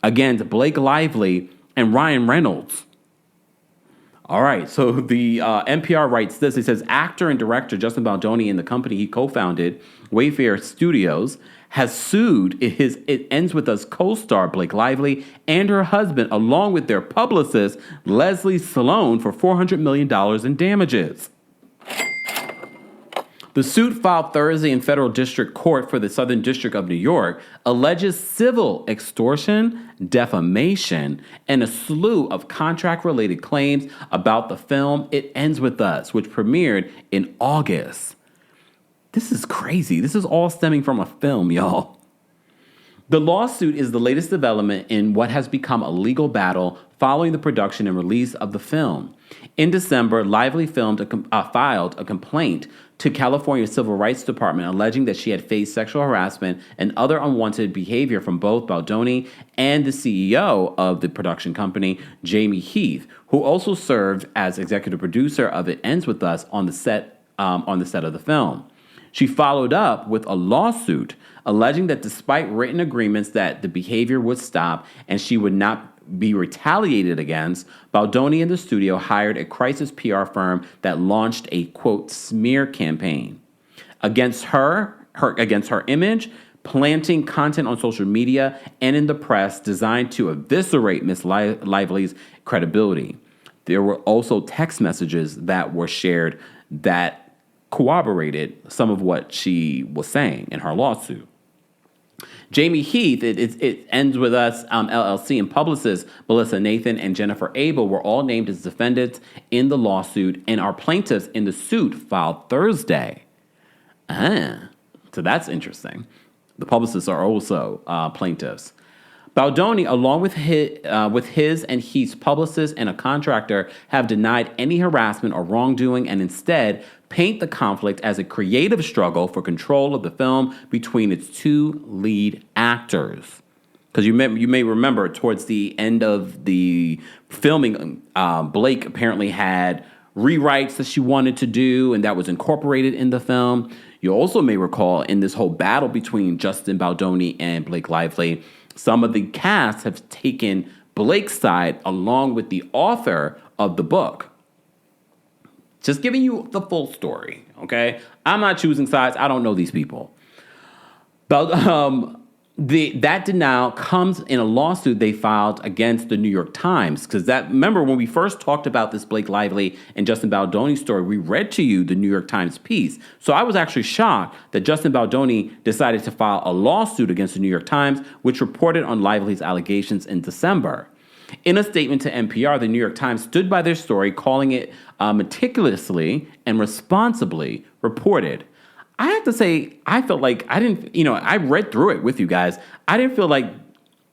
against Blake Lively and Ryan Reynolds. All right, so the NPR writes this. It says, actor and director Justin Baldoni and the company he co-founded, Wayfair Studios, has sued It Ends With Us co-star Blake Lively and her husband, along with their publicist, Leslie Sloan, for $400 million in damages. The suit, filed Thursday in federal district court for the Southern District of New York, alleges civil extortion, defamation, and a slew of contract-related claims about the film It Ends With Us, which premiered in August. This is crazy. This is all stemming from a film, y'all. The lawsuit is the latest development in what has become a legal battle following the production and release of the film. In December, Lively filed a complaint to California Civil Rights Department alleging that she had faced sexual harassment and other unwanted behavior from both Baldoni and the CEO of the production company, Jamie Heath, who also served as executive producer of It Ends With Us on the set of the film. She followed up with a lawsuit alleging that despite written agreements that the behavior would stop and she would not be retaliated against, Baldoni and the studio hired a crisis PR firm that launched a, quote, smear campaign against her image, planting content on social media and in the press designed to eviscerate Miss Lively's credibility. There were also text messages that were shared that corroborated some of what she was saying in her lawsuit. Jamie Heath, it Ends With Us LLC, and publicists Melissa Nathan and Jennifer Abel were all named as defendants in the lawsuit and are plaintiffs in the suit filed Thursday. So that's interesting. The publicists are also plaintiffs. Baldoni, along with his and Heath's publicist and a contractor, have denied any harassment or wrongdoing and instead paint the conflict as a creative struggle for control of the film between its two lead actors. Because you may remember towards the end of the filming, Blake apparently had rewrites that she wanted to do, and that was incorporated in the film. You also may recall in this whole battle between Justin Baldoni and Blake Lively, some of the cast have taken Blake's side along with the author of the book. Just giving you the full story, okay? I'm not choosing sides. I don't know these people. But that denial comes in a lawsuit they filed against the New York Times. Because remember when we first talked about this Blake Lively and Justin Baldoni story, we read to you the New York Times piece. So I was actually shocked that Justin Baldoni decided to file a lawsuit against the New York Times, which reported on Lively's allegations in December. In a statement to NPR, the New York Times stood by their story, calling it meticulously and responsibly reported. I have to say, I felt like I read through it with you guys. I didn't feel like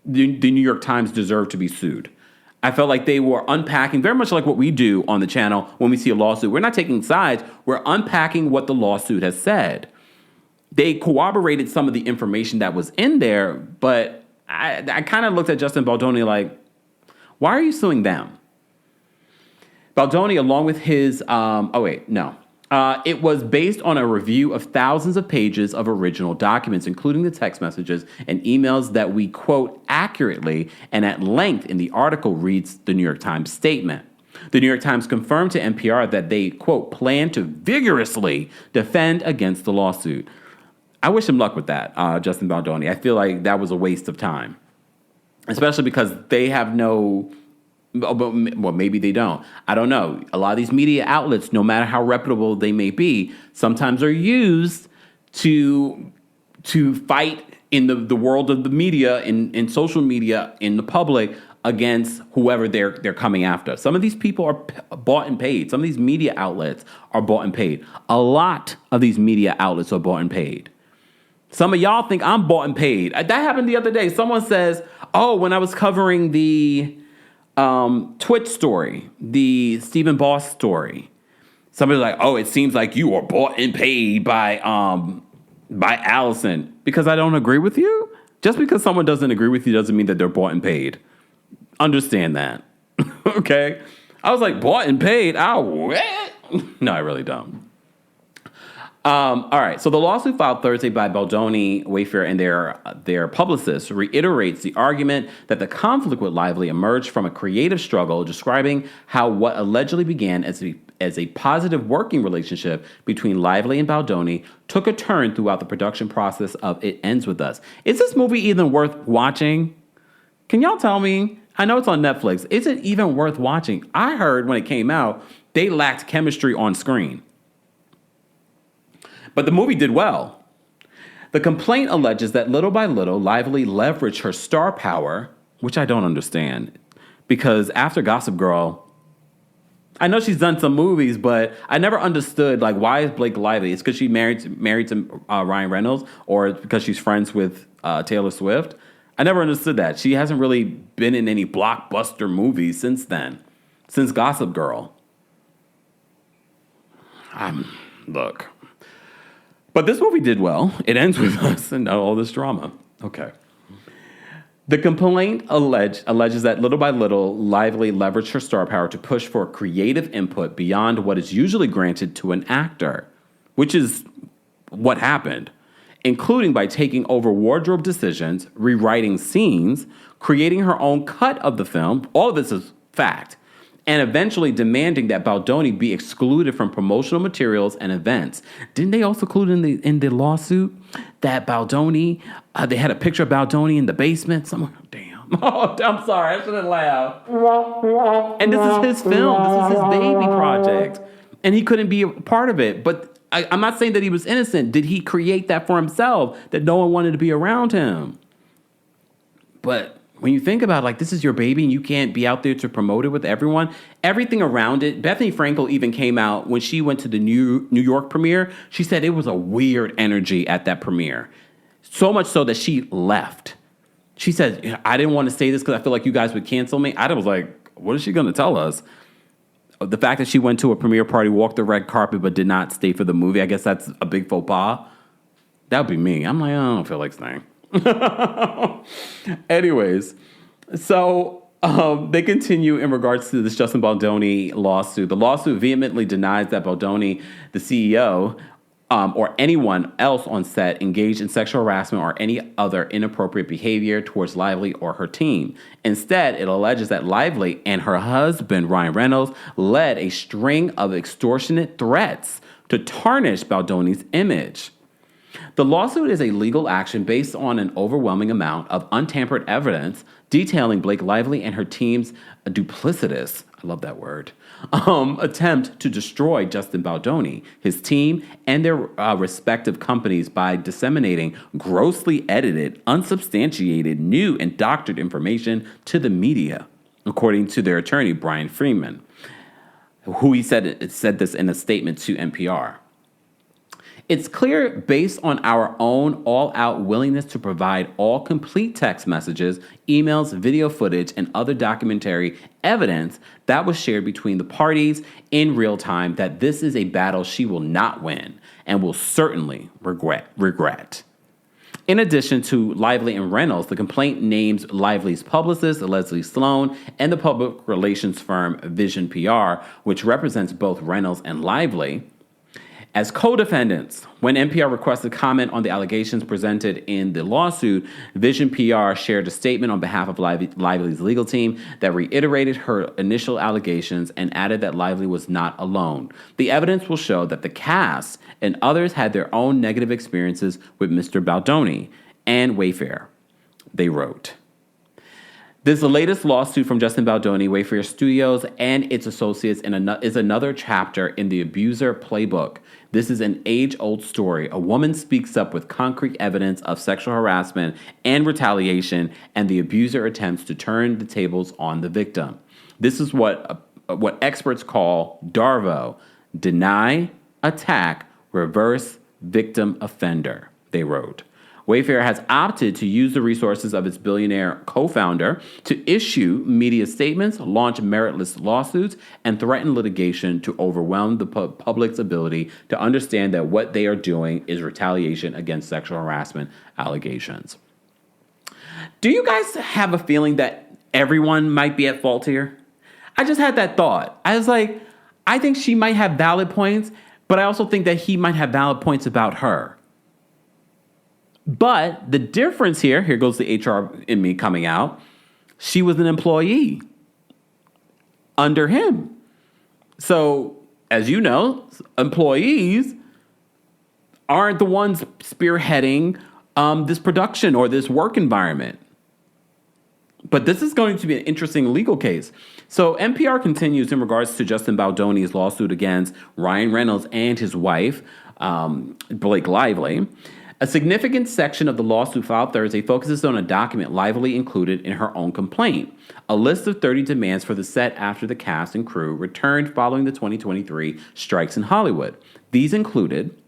the New York Times deserved to be sued. I felt like they were unpacking, very much like what we do on the channel when we see a lawsuit. We're not taking sides. We're unpacking what the lawsuit has said. They corroborated some of the information that was in there, but I kind of looked at Justin Baldoni like, why are you suing them? Baldoni, along with his, it was based on a review of thousands of pages of original documents, including the text messages and emails that we quote accurately and at length in the article, reads the New York Times statement. The New York Times confirmed to NPR that they, quote, plan to vigorously defend against the lawsuit. I wish him luck with that, Justin Baldoni. I feel like that was a waste of time. Especially because they have well, maybe they don't. I don't know. A lot of these media outlets, no matter how reputable they may be, sometimes are used to fight in the world of the media, in social media, in the public, against whoever they're coming after. Some of these people are bought and paid. Some of these media outlets are bought and paid. A lot of these media outlets are bought and paid. Some of y'all think I'm bought and paid. That happened the other day. Someone says, when I was covering the Twitch story, the Stephen Boss story, somebody's like, it seems like you are bought and paid by Allison. Because I don't agree with you? Just because someone doesn't agree with you doesn't mean that they're bought and paid. Understand that. Okay? I was like, bought and paid? No, I really don't. All right. So the lawsuit filed Thursday by Baldoni, Wayfair, and their publicists reiterates the argument that the conflict with Lively emerged from a creative struggle, describing how what allegedly began as a positive working relationship between Lively and Baldoni took a turn throughout the production process of It Ends With Us. Is this movie even worth watching? Can y'all tell me? I know it's on Netflix. Is it even worth watching? I heard when it came out, they lacked chemistry on screen. But the movie did well. The complaint alleges that little by little, Lively leveraged her star power, which I don't understand, because after Gossip Girl, I know she's done some movies, but I never understood, like, why is Blake Lively? It's because she married to Ryan Reynolds, or it's because she's friends with Taylor Swift. I never understood that. She hasn't really been in any blockbuster movies since then, since Gossip Girl. Look. But this movie did well. It ends with us and all this drama. Okay. The complaint alleges that little by little, Lively leveraged her star power to push for creative input beyond what is usually granted to an actor, which is what happened, including by taking over wardrobe decisions, rewriting scenes, creating her own cut of the film. All of this is fact. And eventually demanding that Baldoni be excluded from promotional materials and events. Didn't they also include in the lawsuit that Baldoni, they had a picture of Baldoni in the basement somewhere? Damn. Oh, I'm sorry. I shouldn't laugh. And this is his film. This is his baby project. And he couldn't be a part of it. But I'm not saying that he was innocent. Did he create that for himself, that no one wanted to be around him? But when you think about it, like, this is your baby and you can't be out there to promote it with everyone, everything around it. Bethany Frankel even came out when she went to the New York premiere. She said it was a weird energy at that premiere. So much so that she left. She said, I didn't want to say this because I feel like you guys would cancel me. I was like, what is she going to tell us? The fact that she went to a premiere party, walked the red carpet, but did not stay for the movie, I guess that's a big faux pas. That would be me. I'm like, I don't feel like staying. Anyways, so they continue in regards to this Justin Baldoni lawsuit. The lawsuit vehemently denies that Baldoni, the CEO, or anyone else on set engaged in sexual harassment or any other inappropriate behavior towards Lively or her team. Instead, it alleges that Lively and her husband, Ryan Reynolds, led a string of extortionate threats to tarnish Baldoni's image. The lawsuit is a legal action based on an overwhelming amount of untampered evidence detailing Blake Lively and her team's duplicitous, I love that word, attempt to destroy Justin Baldoni, his team, and their respective companies by disseminating grossly edited, unsubstantiated, new and doctored information to the media, according to their attorney, Brian Freeman, who he said this in a statement to NPR. It's clear, based on our own all-out willingness to provide all complete text messages, emails, video footage, and other documentary evidence that was shared between the parties in real time, that this is a battle she will not win and will certainly regret. In addition to Lively and Reynolds, the complaint names Lively's publicist, Leslie Sloan, and the public relations firm Vision PR, which represents both Reynolds and Lively, as co-defendants. When NPR requested comment on the allegations presented in the lawsuit, Vision PR shared a statement on behalf of Lively's legal team that reiterated her initial allegations and added that Lively was not alone. The evidence will show that the cast and others had their own negative experiences with Mr. Baldoni and Wayfair, they wrote. This is the latest lawsuit from Justin Baldoni, Wayfair Studios, and its associates is another chapter in the abuser playbook. This is an age-old story. A woman speaks up with concrete evidence of sexual harassment and retaliation, and the abuser attempts to turn the tables on the victim. This is what experts call DARVO, deny, attack, reverse, victim, offender, they wrote. Wayfair has opted to use the resources of its billionaire co-founder to issue media statements, launch meritless lawsuits, and threaten litigation to overwhelm the public's ability to understand that what they are doing is retaliation against sexual harassment allegations. Do you guys have a feeling that everyone might be at fault here? I just had that thought. I was like, I think she might have valid points, But I also think that he might have valid points about her. But the difference here goes the HR in me coming out. She was an employee under him. So, as you know, employees aren't the ones spearheading this production or this work environment. But this is going to be an interesting legal case. So NPR continues in regards to Justin Baldoni's lawsuit against Ryan Reynolds and his wife, Blake Lively. A significant section of the lawsuit filed Thursday focuses on a document Lively included in her own complaint, a list of 30 demands for the set after the cast and crew returned following the 2023 strikes in Hollywood. These included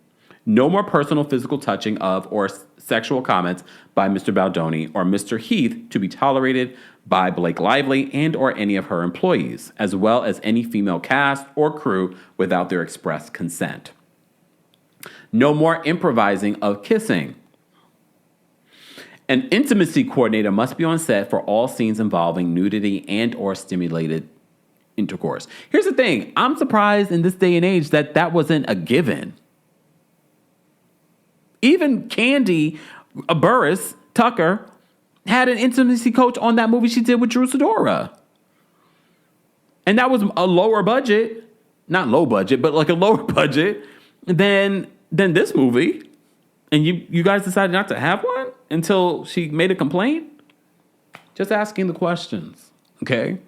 no more personal physical touching of or sexual comments by Mr. Baldoni or Mr. Heath to be tolerated by Blake Lively and or any of her employees, as well as any female cast or crew without their express consent. No more improvising of kissing. An intimacy coordinator must be on set for all scenes involving nudity and or stimulated intercourse. Here's the thing. I'm surprised in this day and age that wasn't a given. Even Candy Burris Tucker had an intimacy coach on that movie she did with Drew Sidora. And that was a lower budget, not low budget, but like a lower budget than this movie. And you guys decided not to have one until she made a complaint? Just asking the questions, okay?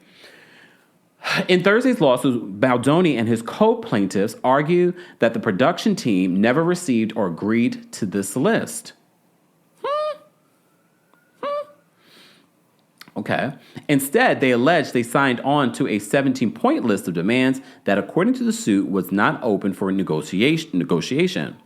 In Thursday's lawsuit, Baldoni and his co-plaintiffs argue that the production team never received or agreed to this list. Okay. Instead, they allege they signed on to a 17-point list of demands that, according to the suit, was not open for negotiation.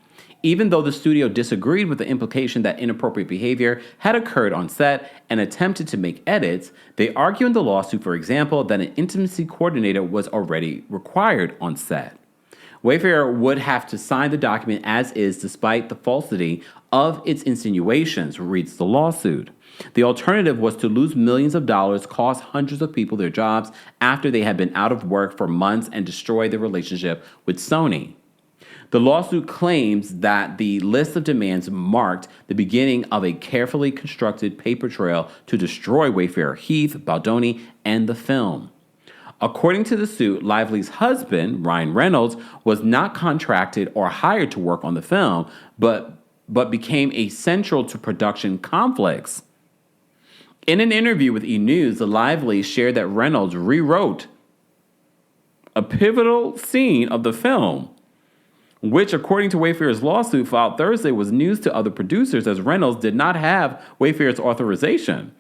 Even though the studio disagreed with the implication that inappropriate behavior had occurred on set and attempted to make edits, they argue in the lawsuit, for example, that an intimacy coordinator was already required on set. Wayfair would have to sign the document as is despite the falsity of its insinuations, reads the lawsuit. The alternative was to lose millions of dollars, cost hundreds of people their jobs after they had been out of work for months, and destroy their relationship with Sony. The lawsuit claims that the list of demands marked the beginning of a carefully constructed paper trail to destroy Wayfair, Heath, Baldoni, and the film. According to the suit, Lively's husband, Ryan Reynolds, was not contracted or hired to work on the film, but became central to production conflicts. In an interview with E! News, the Lively shared that Reynolds rewrote a pivotal scene of the film, which, according to Wayfair's lawsuit filed Thursday, was news to other producers as Reynolds did not have Wayfair's authorization.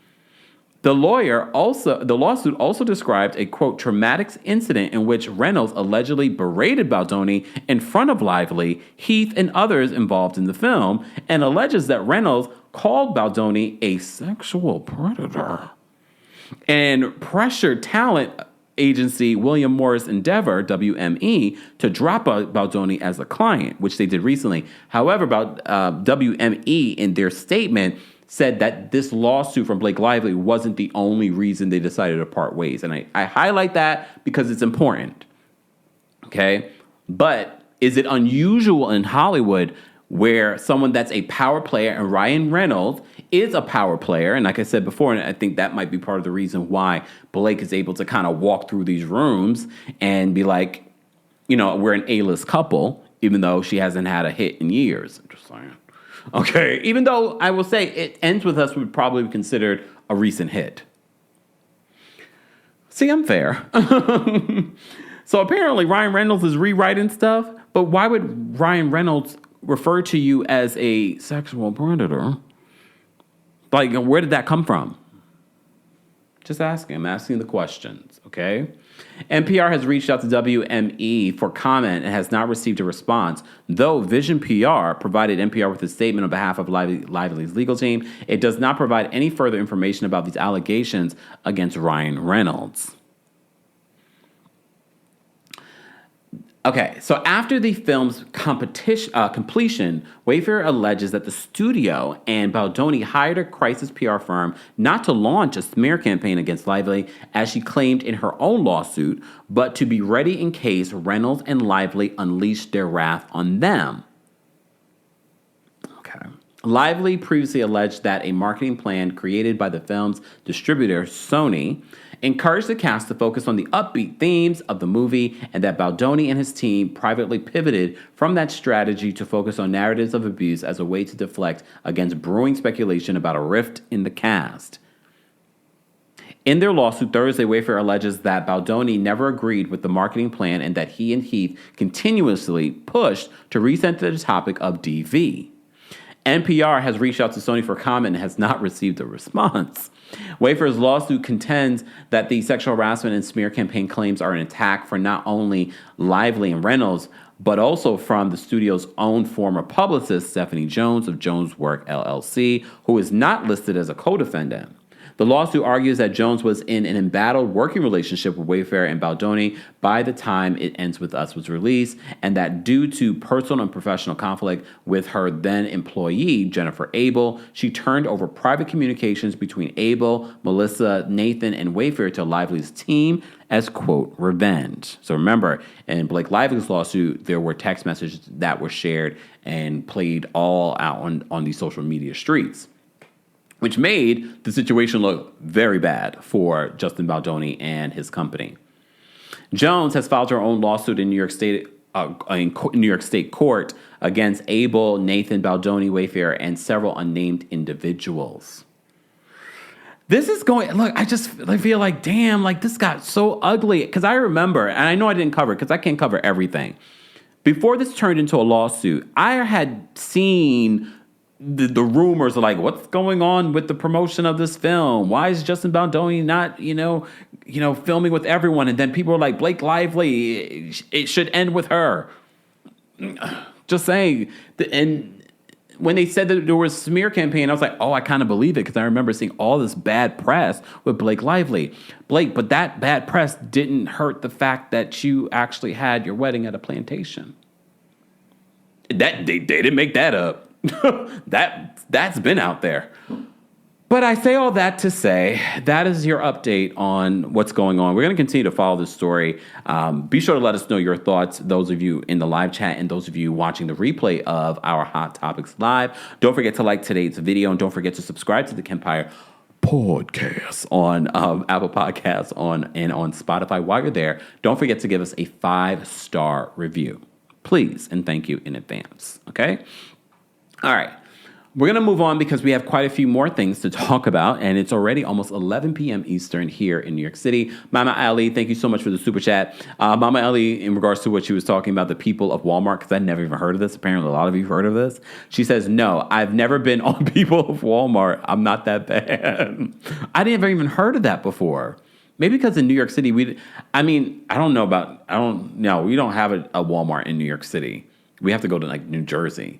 The lawsuit also described a, quote, traumatic incident in which Reynolds allegedly berated Baldoni in front of Lively, Heath, and others involved in the film, and alleges that Reynolds called Baldoni a sexual predator and pressured talent agency William Morris Endeavor, WME, to drop Baldoni as a client, which they did recently. However, WME, in their statement, said that this lawsuit from Blake Lively wasn't the only reason they decided to part ways. And I highlight that because it's important. Okay? But is it unusual in Hollywood where someone that's a power player, and Ryan Reynolds is a power player, and like I said before, and I think that might be part of the reason why Blake is able to kind of walk through these rooms and be like, you know, we're an A-list couple, even though she hasn't had a hit in years. I'm just saying. Okay, even though I will say It Ends With Us would probably be considered a recent hit. See, I'm fair. So apparently Ryan Reynolds is rewriting stuff, but why would Ryan Reynolds refer to you as a sexual predator? Like, where did that come from? Just asking. I'm asking the questions, okay? NPR has reached out to WME for comment and has not received a response. Though Vision PR provided NPR with a statement on behalf of Lively's legal team, it does not provide any further information about these allegations against Ryan Reynolds. Okay, so after the film's completion, Wayfair alleges that the studio and Baldoni hired a crisis PR firm not to launch a smear campaign against Lively, as she claimed in her own lawsuit, but to be ready in case Reynolds and Lively unleashed their wrath on them. Okay. Lively previously alleged that a marketing plan created by the film's distributor, Sony, encouraged the cast to focus on the upbeat themes of the movie, and that Baldoni and his team privately pivoted from that strategy to focus on narratives of abuse as a way to deflect against brewing speculation about a rift in the cast. In their lawsuit Thursday, Wayfair alleges that Baldoni never agreed with the marketing plan and that he and Heath continuously pushed to recenter the topic of DV. NPR has reached out to Sony for comment and has not received a response. Wayfair's lawsuit contends that the sexual harassment and smear campaign claims are an attack for not only Lively and Reynolds, but also from the studio's own former publicist, Stephanie Jones of Jones Work LLC, who is not listed as a co-defendant. The lawsuit argues that Jones was in an embattled working relationship with Wayfair and Baldoni by the time It Ends With Us was released, and that due to personal and professional conflict with her then employee, Jennifer Abel, she turned over private communications between Abel, Melissa, Nathan, and Wayfair to Lively's team as, quote, revenge. So remember, in Blake Lively's lawsuit, there were text messages that were shared and played all out on these social media streets, which made the situation look very bad for Justin Baldoni and his company. Jones has filed her own lawsuit in New York State court against Abel, Nathan, Baldoni, Wayfair, and several unnamed individuals. This is going, look, I feel like, damn, like this got so ugly. Because I remember, and I know I didn't cover it because I can't cover everything. Before this turned into a lawsuit, I had seen the rumors are like, what's going on with the promotion of this film? Why is Justin Baldoni not, filming with everyone? And then people are like, Blake Lively, it should end with her. Just saying. And when they said that there was a smear campaign, I was like, oh, I kind of believe it, because I remember seeing all this bad press with Blake Lively. Blake, but that bad press didn't hurt the fact that you actually had your wedding at a plantation. That they didn't make that up. That's been out there. But I say all that to say that is your update on what's going on. We're going to continue to follow this story. Be sure to let us know your thoughts, those of you in the live chat and those of you watching the replay of our Hot Topics Live. Don't forget to like today's video, and don't forget to subscribe to the Kempire podcast on Apple Podcasts and on Spotify. While you're there, don't forget to give us a 5-star review. Please, and thank you in advance. Okay? All right. We're going to move on because we have quite a few more things to talk about, and it's already almost 11 p.m. Eastern here in New York City. Mama Ali, thank you so much for the super chat. Mama Ali, in regards to what she was talking about, the people of Walmart, because I'd never even heard of this. Apparently, a lot of you have heard of this. She says, no, I've never been on people of Walmart. I'm not that bad. I didn't even heard of that before. Maybe because in New York City, we don't have a Walmart in New York City. We have to go to like New Jersey.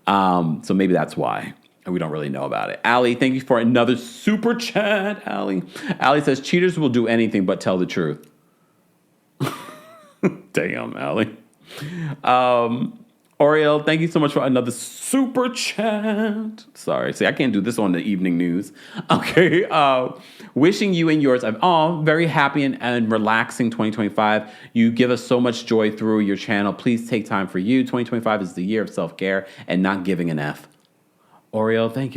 So maybe that's why we don't really know about it. Allie, thank you for another super chat, Allie. Allie says, cheaters will do anything but tell the truth. Damn, Allie. Oriel, thank you so much for another super chat. Sorry, see, I can't do this on the evening news. Okay, wishing you and yours a very happy and relaxing 2025. You give us so much joy through your channel. Please take time for you. 2025 is the year of self-care and not giving an F. Oriel, thank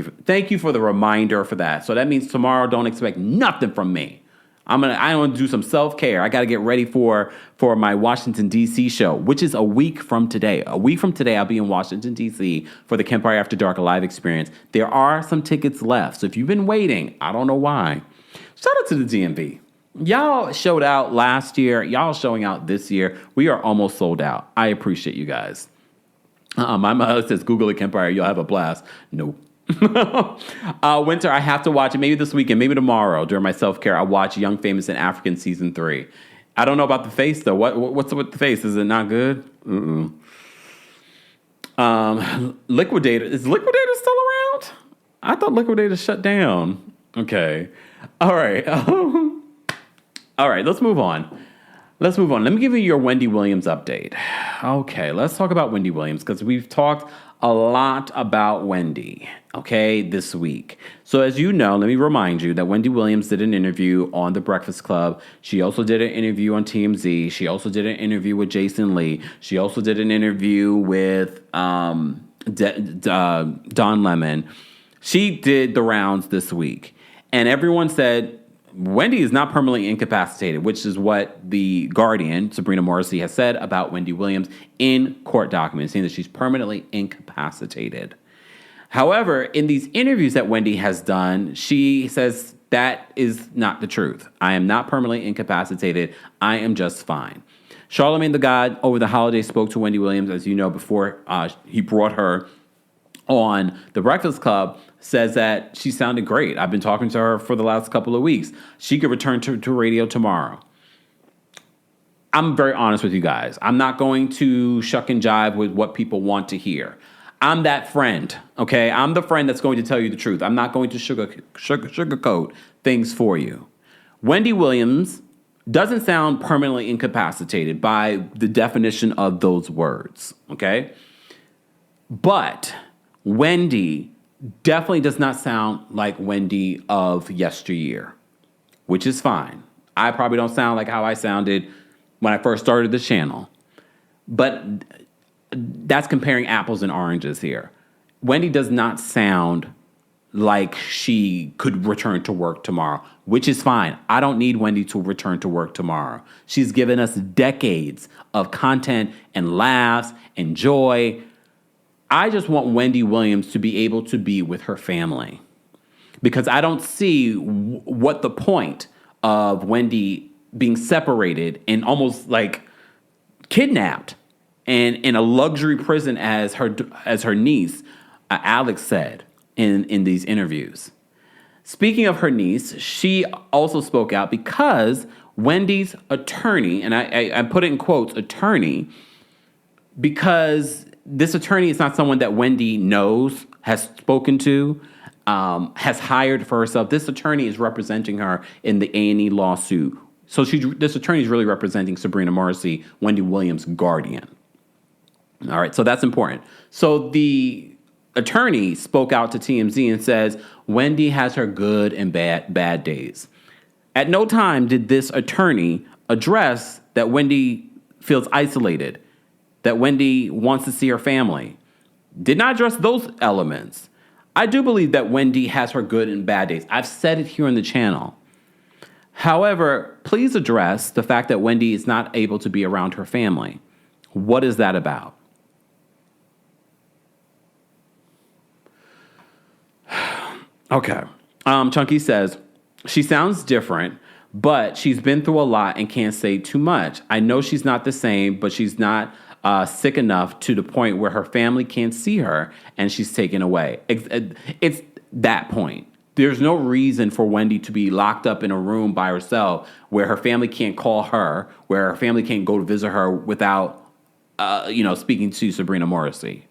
you for the reminder for that. So that means tomorrow, don't expect nothing from me. I want to do some self-care. I got to get ready for my Washington, D.C. show, which is a week from today. A week from today, I'll be in Washington, D.C. for the Kempire After Dark live experience. There are some tickets left. So if you've been waiting, I don't know why. Shout out to the DMV. Y'all showed out last year. Y'all showing out this year. We are almost sold out. I appreciate you guys. My mother says, Google the Kempire. You'll have a blast. Nope. Winter, I have to watch it maybe this weekend, maybe tomorrow during my self-care. I'll watch Young, Famous, and African season 3. I don't know about the face though. What's with the face? Is it not good? Liquidator, is Liquidator still around? I thought Liquidator shut down. Okay, all right. All right, let's move on. Let's move on. Let me give you your Wendy Williams update. Okay, let's talk about Wendy Williams because we've talked a lot about Wendy, okay, this week. So as you know, let me remind you that Wendy Williams did an interview on The Breakfast Club. She also did an interview on TMZ. She also did an interview with Jason Lee. She also did an interview with Don Lemon. She did the rounds this week. And everyone said, Wendy is not permanently incapacitated, which is what the Guardian, Sabrina Morrissey, has said about Wendy Williams in court documents, saying that she's permanently incapacitated. However, in these interviews that Wendy has done, she says that is not the truth. I am not permanently incapacitated. I am just fine. Charlamagne the God over the holidays spoke to Wendy Williams, as you know, before he brought her on The Breakfast Club, says that she sounded great. I've been talking to her for the last couple of weeks. She could return to radio tomorrow. I'm very honest with you guys. I'm not going to shuck and jive with what people want to hear. I'm that friend, okay? I'm the friend that's going to tell you the truth. I'm not going to sugarcoat things for you. Wendy Williams doesn't sound permanently incapacitated by the definition of those words, okay? But Wendy definitely does not sound like Wendy of yesteryear, which is fine. I probably don't sound like how I sounded when I first started the channel. But that's comparing apples and oranges here. Wendy does not sound like she could return to work tomorrow, which is fine. I don't need Wendy to return to work tomorrow. She's given us decades of content and laughs and joy. I just want Wendy Williams to be able to be with her family, because I don't see what the point of Wendy being separated and almost like kidnapped and in a luxury prison as her niece, Alex, said in these interviews. Speaking of her niece, she also spoke out because Wendy's attorney, and I put it in quotes, attorney, because this attorney is not someone that Wendy knows, has spoken to, has hired for herself. This attorney is representing her in the A&E lawsuit. So this attorney is really representing Sabrina Morrissey, Wendy Williams' guardian. All right, so that's important. So the attorney spoke out to TMZ and says, Wendy has her good and bad days. At no time did this attorney address that Wendy feels isolated, that Wendy wants to see her family. Did not address those elements. I do believe that Wendy has her good and bad days. I've said it here on the channel. However, please address the fact that Wendy is not able to be around her family. What is that about? Okay. Chunky says, she sounds different, but she's been through a lot and can't say too much. I know she's not the same, but she's not sick enough to the point where her family can't see her and she's taken away. It's that point. There's no reason for Wendy to be locked up in a room by herself where her family can't call her, where her family can't go to visit her without, speaking to Sabrina Morrissey.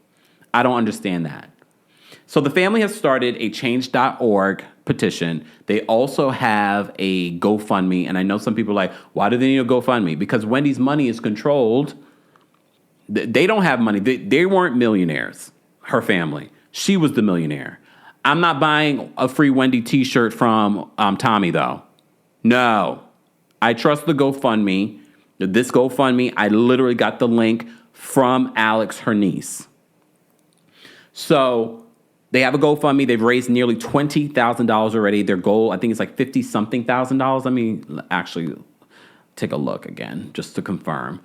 I don't understand that. So the family has started a change.org petition. They also have a GoFundMe. And I know some people are like, why do they need a GoFundMe? Because Wendy's money is controlled. They don't have money. They weren't millionaires, her family. She was the millionaire. I'm not buying a free Wendy t-shirt from Tommy, though. No. I trust the GoFundMe. This GoFundMe, I literally got the link from Alex, her niece. So they have a GoFundMe. They've raised nearly $20,000 already. Their goal, I think, is like $50-something thousand. Let me actually take a look again, just to confirm.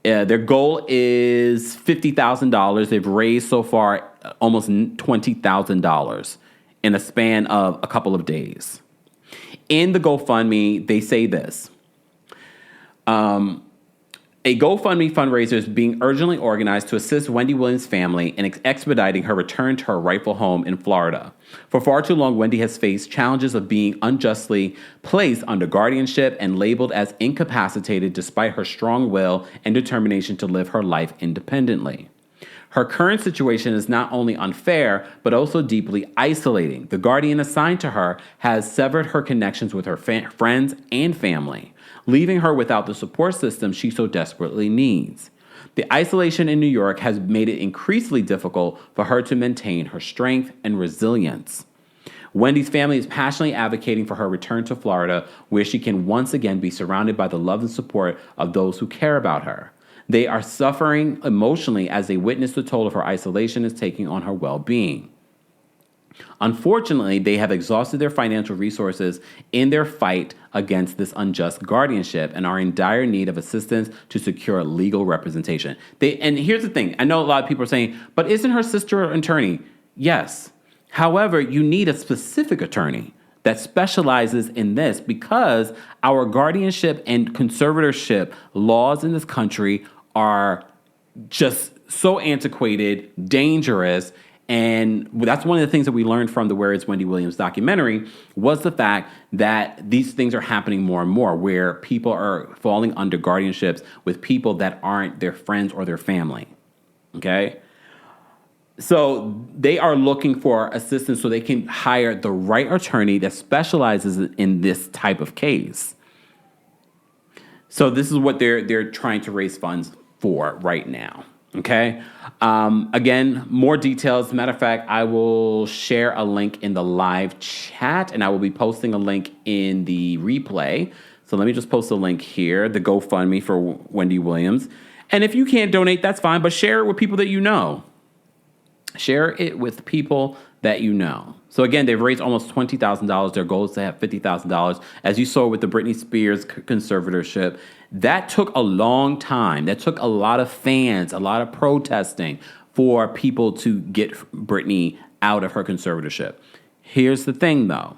Their goal is $50,000. They've raised so far almost $20,000 in a span of a couple of days. In the GoFundMe, they say this. A GoFundMe fundraiser is being urgently organized to assist Wendy Williams' family in expediting her return to her rightful home in Florida. For far too long, Wendy has faced challenges of being unjustly placed under guardianship and labeled as incapacitated despite her strong will and determination to live her life independently. Her current situation is not only unfair, but also deeply isolating. The guardian assigned to her has severed her connections with her friends and family. leaving her without the support system she so desperately needs. The isolation in New York has made it increasingly difficult for her to maintain her strength and resilience. Wendy's family is passionately advocating for her return to Florida, where she can once again be surrounded by the love and support of those who care about her. They are suffering emotionally as they witness the toll of her isolation is taking on her well-being. Unfortunately, they have exhausted their financial resources in their fight against this unjust guardianship and are in dire need of assistance to secure legal representation. And here's the thing. I know a lot of people are saying, but isn't her sister an attorney? Yes. However, you need a specific attorney that specializes in this because our guardianship and conservatorship laws in this country are just so antiquated, dangerous, and that's one of the things that we learned from the Where Is Wendy Williams documentary was the fact that these things are happening more and more where people are falling under guardianships with people that aren't their friends or their family. Okay? So they are looking for assistance so they can hire the right attorney that specializes in this type of case. So this is what they're trying to raise funds for right now. Okay. Again, more details. As a matter of fact, I will share a link in the live chat and I will be posting a link in the replay. So let me just post a link here, the GoFundMe for Wendy Williams. And if you can't donate, that's fine, but share it with people that you know. Share it with people that you know. So again, they've raised almost $20,000. Their goal is to have $50,000. As you saw with the Britney Spears conservatorship, that took a long time. That took a lot of fans, a lot of protesting for people to get Britney out of her conservatorship. Here's the thing, though.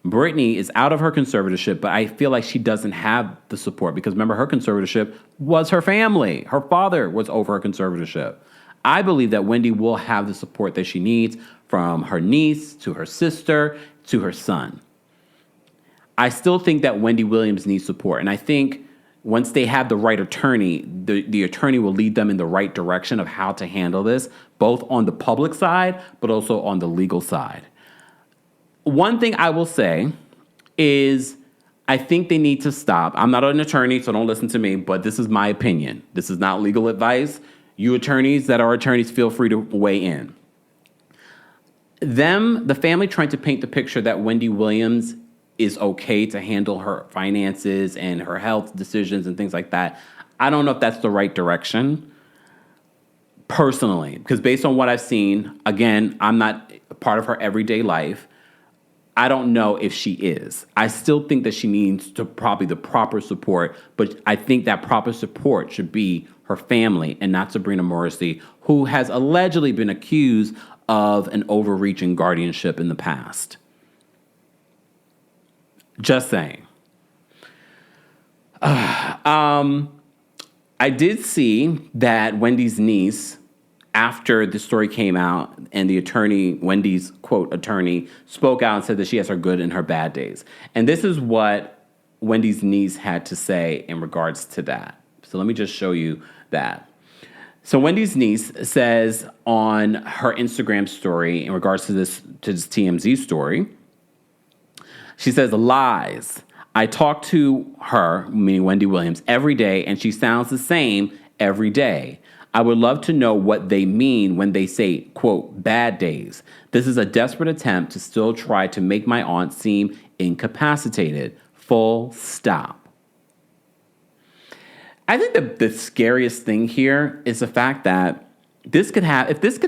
Britney is out of her conservatorship, but I feel like she doesn't have the support because remember, her conservatorship was her family. Her father was over her conservatorship. I believe that Wendy will have the support that she needs from her niece to her sister to her son. I still think that Wendy Williams needs support. And I think once they have the right attorney, the attorney will lead them in the right direction of how to handle this, both on the public side, but also on the legal side. One thing I will say is I think they need to stop. I'm not an attorney, so don't listen to me, but this is my opinion. This is not legal advice. You attorneys that are attorneys, feel free to weigh in. The family trying to paint the picture that Wendy Williams is okay to handle her finances and her health decisions and things like that. I don't know if that's the right direction, personally, because based on what I've seen, again, I'm not part of her everyday life. I don't know if she is. I still think that she needs to probably the proper support, but I think that proper support should be her family and not Sabrina Morrissey, who has allegedly been accused of an overreaching guardianship in the past. Just saying. I did see that Wendy's niece, after the story came out and the attorney, Wendy's, quote, attorney, spoke out and said that she has her good and her bad days. And this is what Wendy's niece had to say in regards to that. So let me just show you that. So Wendy's niece says on her Instagram story in regards to this TMZ story, she says, lies. I talk to her, meaning Wendy Williams, every day, and she sounds the same every day. I would love to know what they mean when they say, quote, bad days. This is a desperate attempt to still try to make my aunt seem incapacitated. Full stop. I think the scariest thing here is the fact that if this could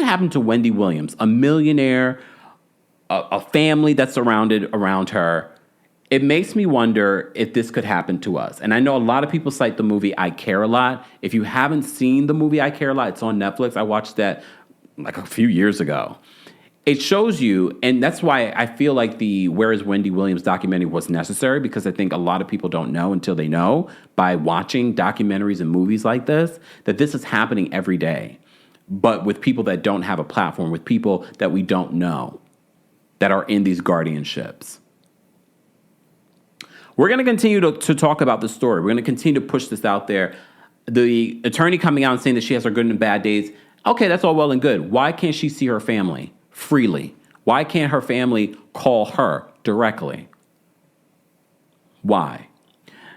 happen to Wendy Williams, a millionaire, a family that's surrounded around her, it makes me wonder if this could happen to us. And I know a lot of people cite the movie I Care a Lot. If you haven't seen the movie I Care a Lot, it's on Netflix. I watched that like a few years ago. It shows you, and that's why I feel like the Where is Wendy Williams documentary was necessary, because I think a lot of people don't know until they know by watching documentaries and movies like this, that this is happening every day, but with people that don't have a platform, with people that we don't know, that are in these guardianships. We're going to continue to talk about this story. We're going to continue to push this out there. The attorney coming out and saying that she has her good and bad days. Okay, that's all well and good. Why can't she see her family freely? Why can't her family call her directly? Why?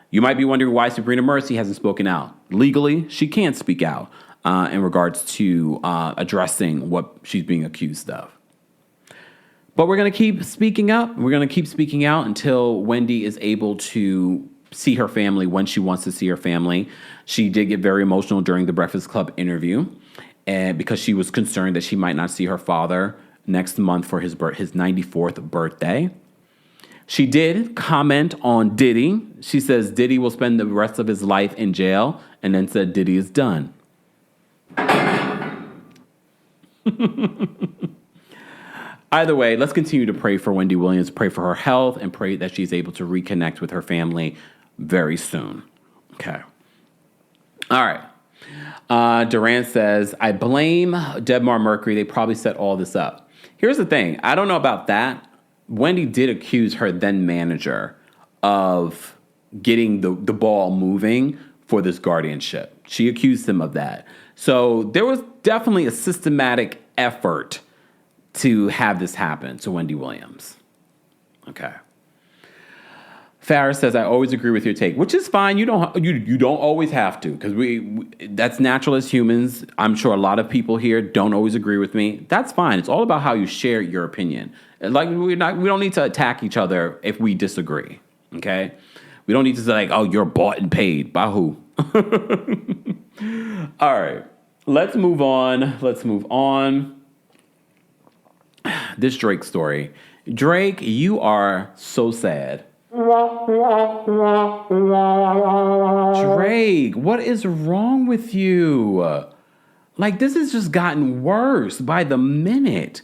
You might be wondering why Sabrina Mercy hasn't spoken out. Legally, she can't speak out in regards to addressing what she's being accused of. But we're going to keep speaking up. We're going to keep speaking out until Wendy is able to see her family when she wants to see her family. She did get very emotional during the Breakfast Club interview, and because she was concerned that she might not see her father next month for his 94th birthday. She did comment on Diddy. She says Diddy will spend the rest of his life in jail, and then said Diddy is done. Either way, let's continue to pray for Wendy Williams, pray for her health, and pray that she's able to reconnect with her family very soon. Okay. All right. Duran says, I blame Debmar Mercury. They probably set all this up. Here's the thing. I don't know about that. Wendy did accuse her then manager of getting the ball moving for this guardianship. She accused him of that. So there was definitely a systematic effort to have this happen to Wendy Williams. Okay. Farrah says, I always agree with your take, which is fine. You don't always have to, because we that's natural as humans. I'm sure a lot of people here don't always agree with me. That's fine. It's all about how you share your opinion. Like we don't need to attack each other if we disagree. Okay? We don't need to say like, oh, you're bought and paid. By who? All right. Let's move on. This Drake story. Drake, you are so sad. Drake, what is wrong with you? Like, this has just gotten worse by the minute.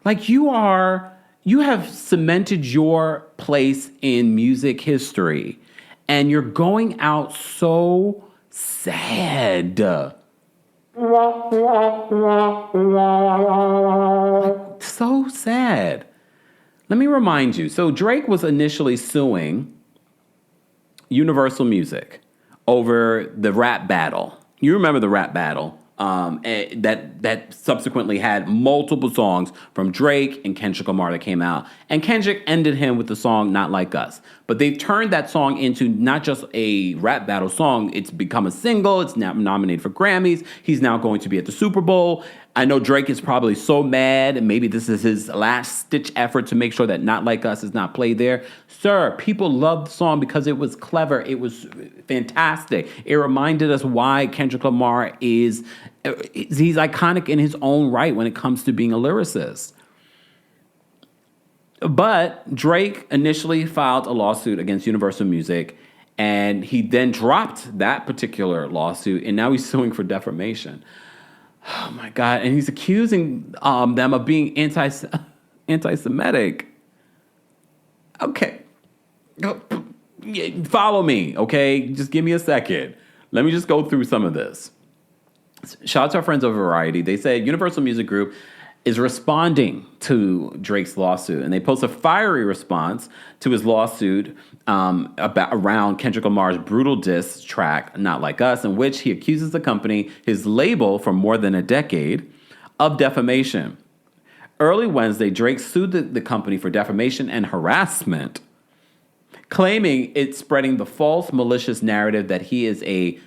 Like, you have cemented your place in music history, and you're going out so sad. So sad. Let me remind you. So Drake was initially suing Universal Music over the rap battle. You remember the rap battle that subsequently had multiple songs from Drake and Kendrick Lamar that came out. And Kendrick ended him with the song Not Like Us. But they've turned that song into not just a rap battle song. It's become a single. It's now nominated for Grammys. He's now going to be at the Super Bowl. I know Drake is probably so mad, and maybe this is his last-ditch effort to make sure that Not Like Us is not played there. Sir, people loved the song because it was clever. It was fantastic. It reminded us why Kendrick Lamar he's iconic in his own right when it comes to being a lyricist. But Drake initially filed a lawsuit against Universal Music, and he then dropped that particular lawsuit, and now he's suing for defamation. Oh my God. And he's accusing them of being anti-Semitic. Okay. Follow me, okay? Just give me a second. Let me just go through some of this. Shout out to our friends over Variety. They said Universal Music Group is responding to Drake's lawsuit, and they post a fiery response to his lawsuit around Kendrick Lamar's brutal diss track, Not Like Us, in which he accuses the company, his label for more than a decade, of defamation. Early Wednesday, Drake sued the company for defamation and harassment, claiming it's spreading the false, malicious narrative that he is a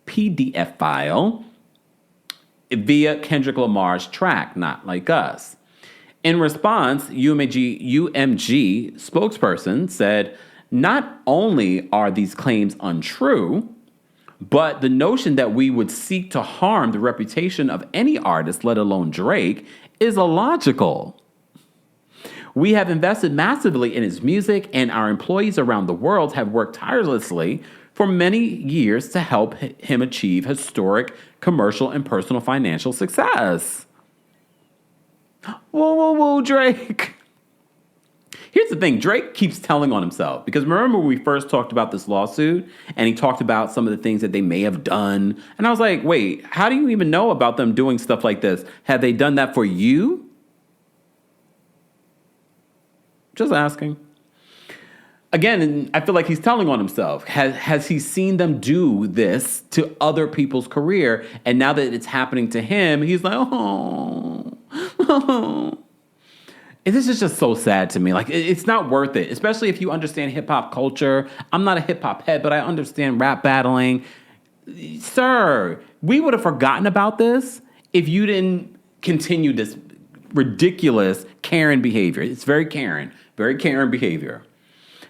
PDF file via Kendrick Lamar's track, Not Like Us. In response, UMG spokesperson said, not only are these claims untrue, but the notion that we would seek to harm the reputation of any artist, let alone Drake, is illogical. We have invested massively in his music, and our employees around the world have worked tirelessly for many years to help him achieve historic commercial and personal financial success. Whoa, Drake. Here's the thing. Drake keeps telling on himself, because remember when we first talked about this lawsuit and he talked about some of the things that they may have done. And I was like, wait, how do you even know about them doing stuff like this? Have they done that for you? Just asking. Again, I feel like he's telling on himself. Has he seen them do this to other people's career? And now that it's happening to him, he's like, oh. This is just so sad to me. Like, it's not worth it, especially if you understand hip hop culture. I'm not a hip hop head, but I understand rap battling. Sir, we would have forgotten about this if you didn't continue this ridiculous Karen behavior. It's very Karen behavior.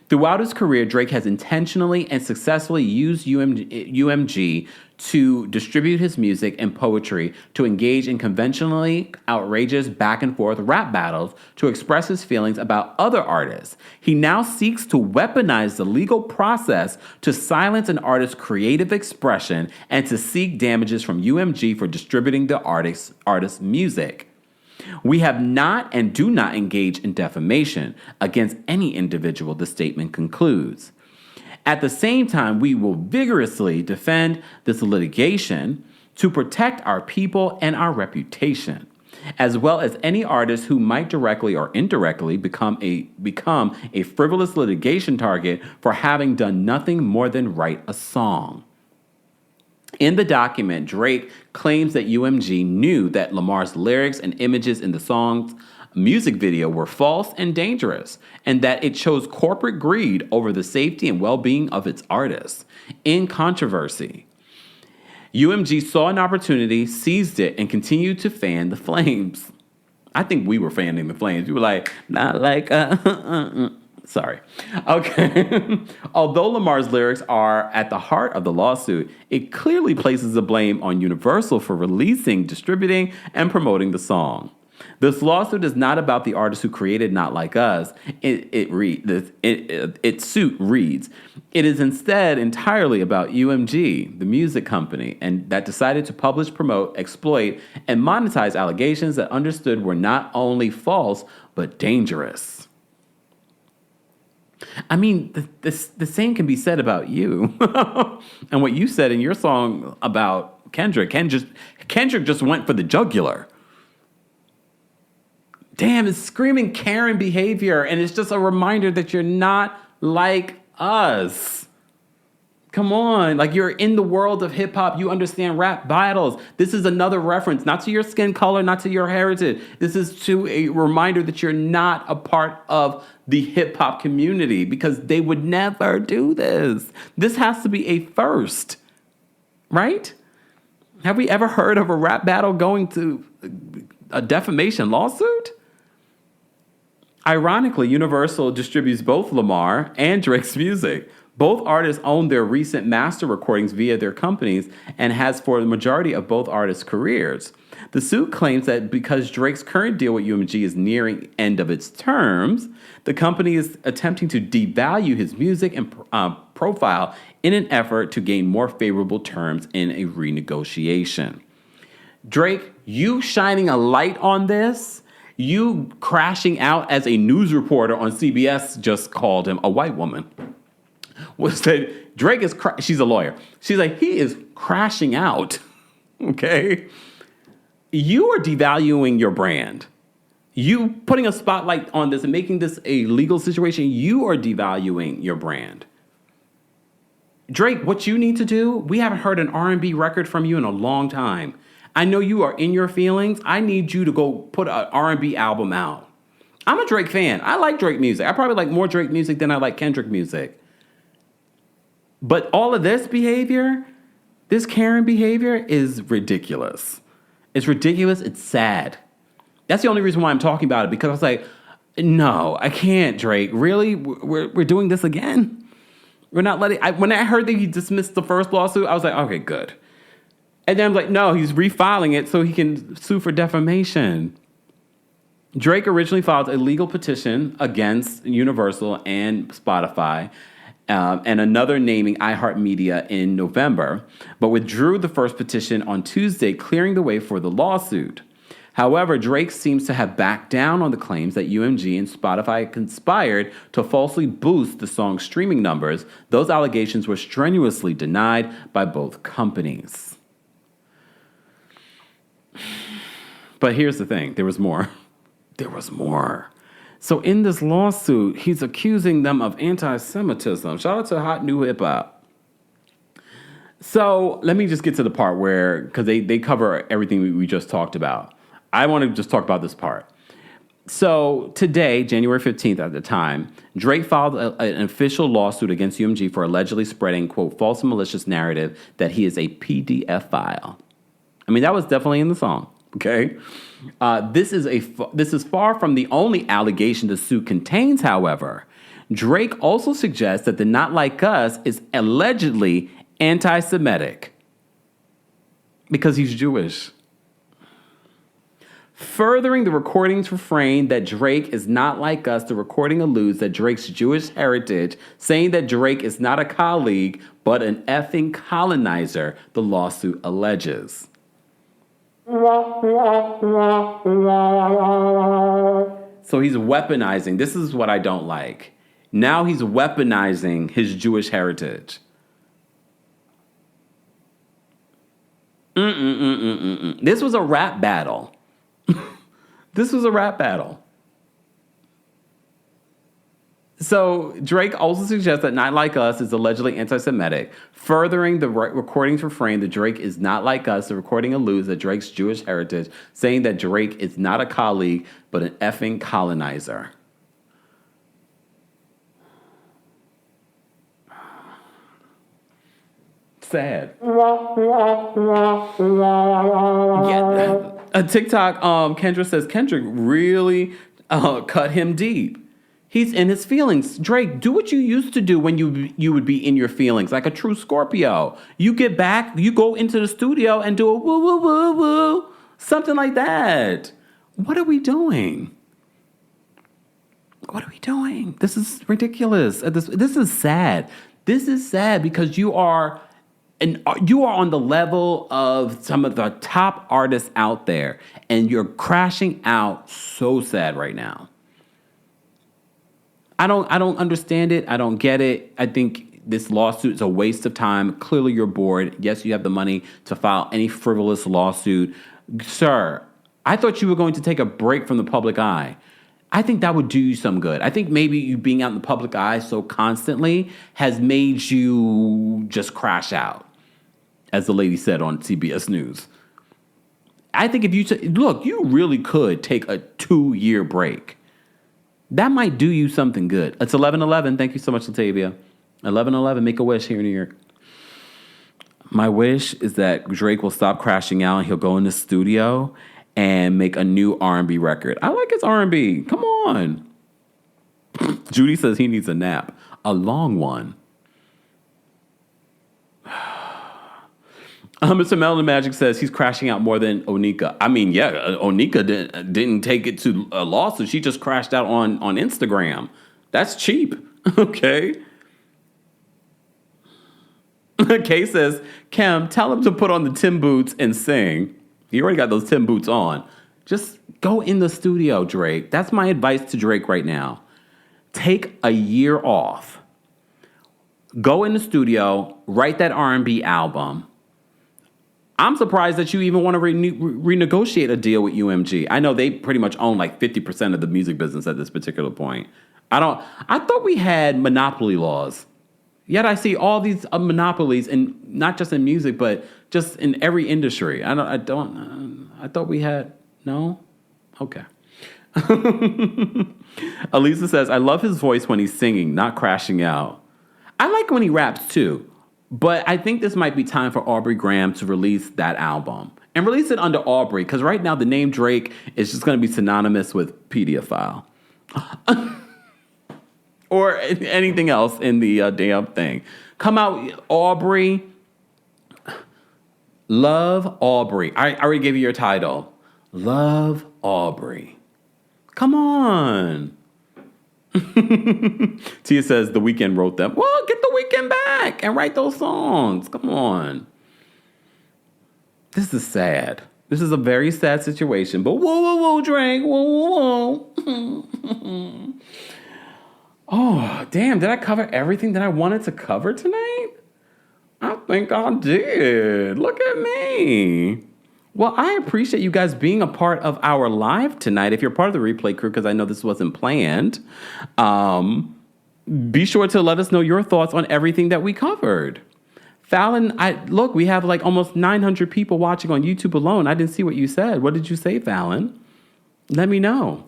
Throughout his career, Drake has intentionally and successfully used UMG to distribute his music and poetry to engage in conventionally outrageous back and forth rap battles to express his feelings about other artists. He now seeks to weaponize the legal process to silence an artist's creative expression and to seek damages from UMG for distributing the artist's music. We have not and do not engage in defamation against any individual, the statement concludes. At the same time, we will vigorously defend this litigation to protect our people and our reputation, as well as any artist who might directly or indirectly become a frivolous litigation target for having done nothing more than write a song. In the document, Drake claims that UMG knew that Lamar's lyrics and images in the song's music video were false and dangerous, and that it chose corporate greed over the safety and well-being of its artists. In controversy, UMG saw an opportunity, seized it, and continued to fan the flames. I think we were fanning the flames. We were like, not like, Sorry. Okay. Although Lamar's lyrics are at the heart of the lawsuit, it clearly places the blame on Universal for releasing, distributing, and promoting the song. This lawsuit is not about the artist who created Not Like Us. Its suit reads, it is instead entirely about UMG, the music company, and that decided to publish, promote, exploit, and monetize allegations that understood were not only false, but dangerous. I mean, the same can be said about you and what you said in your song about Kendrick. Kendrick just went for the jugular. Damn, it's screaming Karen behavior, and it's just a reminder that you're not like us. Come on, like you're in the world of hip hop, you understand rap battles. This is another reference, not to your skin color, not to your heritage. This is to a reminder that you're not a part of the hip hop community, because they would never do this. This has to be a first, right? Have we ever heard of a rap battle going to a defamation lawsuit? Ironically, Universal distributes both Lamar and Drake's music. Both artists own their recent master recordings via their companies and has for the majority of both artists' careers. The suit claims that because Drake's current deal with UMG is nearing end of its terms, the company is attempting to devalue his music and profile in an effort to gain more favorable terms in a renegotiation. Drake, you shining a light on this, you crashing out as a news reporter on CBS just called him a white woman. Was that Drake is, she's a lawyer. She's like, he is crashing out, okay? You are devaluing your brand. You putting a spotlight on this and making this a legal situation, you are devaluing your brand. Drake, what you need to do, we haven't heard an R&B record from you in a long time. I know you are in your feelings. I need you to go put an R&B album out. I'm a Drake fan. I like Drake music. I probably like more Drake music than I like Kendrick music. But all of this behavior, this Karen behavior is ridiculous. It's ridiculous. It's sad. That's the only reason why I'm talking about it, because I was like, no, I can't, Drake. Really? We're doing this again? We're not letting... when I heard that he dismissed the first lawsuit, I was like, okay, good. And then I'm like, no, he's refiling it so he can sue for defamation. Drake originally filed a legal petition against Universal and Spotify, and another naming iHeartMedia in November, but withdrew the first petition on Tuesday, clearing the way for the lawsuit. However, Drake seems to have backed down on the claims that UMG and Spotify conspired to falsely boost the song's streaming numbers. Those allegations were strenuously denied by both companies. But here's the thing. There was more. There was more. So in this lawsuit, he's accusing them of anti-Semitism. Shout out to Hot New Hip Hop. So let me just get to the part where, because they cover everything we just talked about. I want to just talk about this part. So today, January 15th at the time, Drake filed an official lawsuit against UMG for allegedly spreading, quote, false and malicious narrative that he is a PDF file. I mean, that was definitely in the song, okay? This is far from the only allegation the suit contains, however. Drake also suggests that the Not Like Us is allegedly anti-Semitic because he's Jewish. Furthering the recording's refrain that Drake is not like us, the recording alludes that Drake's Jewish heritage, saying that Drake is not a colleague, but an effing colonizer, the lawsuit alleges. So he's weaponizing. This is what I don't like. Now he's weaponizing his Jewish heritage. This was a rap battle. This was a rap battle. So Drake also suggests that Not Like Us is allegedly anti-Semitic, furthering the recording's refrain that Drake is not like us. The recording alludes that Drake's Jewish heritage, saying that Drake is not a colleague, but an effing colonizer. Sad. Yeah. A TikTok, Kendra says, Kendrick really cut him deep. He's in his feelings. Drake, do what you used to do when you would be in your feelings, like a true Scorpio. You get back, you go into the studio and do a woo, woo, woo, woo. Something like that. What are we doing? What are we doing? This is ridiculous. This is sad. This is sad because you are on the level of some of the top artists out there, and you're crashing out so sad right now. I don't understand it. I don't get it. I think this lawsuit is a waste of time. Clearly you're bored. Yes, you have the money to file any frivolous lawsuit. Sir, I thought you were going to take a break from the public eye. I think that would do you some good. I think maybe you being out in the public eye so constantly has made you just crash out, as the lady said on CBS News. I think if you look, you really could take a 2-year break. That might do you something good. It's 11:11. Thank you so much, Latavia. 11:11. Make a wish here in New York. My wish is that Drake will stop crashing out and he'll go in the studio and make a new R&B record. I like his R&B. Come on. Judy says he needs a nap. A long one. Mr. Melon Magic says he's crashing out more than Onika. I mean, yeah, Onika didn't take it to a lawsuit. She just crashed out on Instagram. That's cheap. Okay. Kay says, Kim, tell him to put on the Tim boots and sing. He already got those Tim boots on. Just go in the studio, Drake. That's my advice to Drake right now. Take a year off. Go in the studio, write that R&B album. I'm surprised that you even want to renegotiate a deal with UMG. I know they pretty much own like 50% of the music business at this particular point. I thought we had monopoly laws. Yet I see all these monopolies, and not just in music, but just in every industry. I thought we had, no? Okay. Elisa says, I love his voice when he's singing, not crashing out. I like when he raps too. But I think this might be time for Aubrey Graham to release that album. And release it under Aubrey, because right now the name Drake is just going to be synonymous with pedophile. Or anything else in the damn thing. Come out, Aubrey. Love Aubrey. I already gave you your title. Love Aubrey. Come on. Tia says The Weeknd wrote them. Well, get The Weeknd back and write those songs. Come on. This is sad. This is a very sad situation. But whoa, Drake. Whoa. Oh, damn. Did I cover everything that I wanted to cover tonight? I think I did. Look at me. Well, I appreciate you guys being a part of our live tonight. If you're part of the replay crew, because I know this wasn't planned, be sure to let us know your thoughts on everything that we covered. Fallon, look, we have like almost 900 people watching on YouTube alone. I didn't see what you said. What did you say, Fallon? Let me know.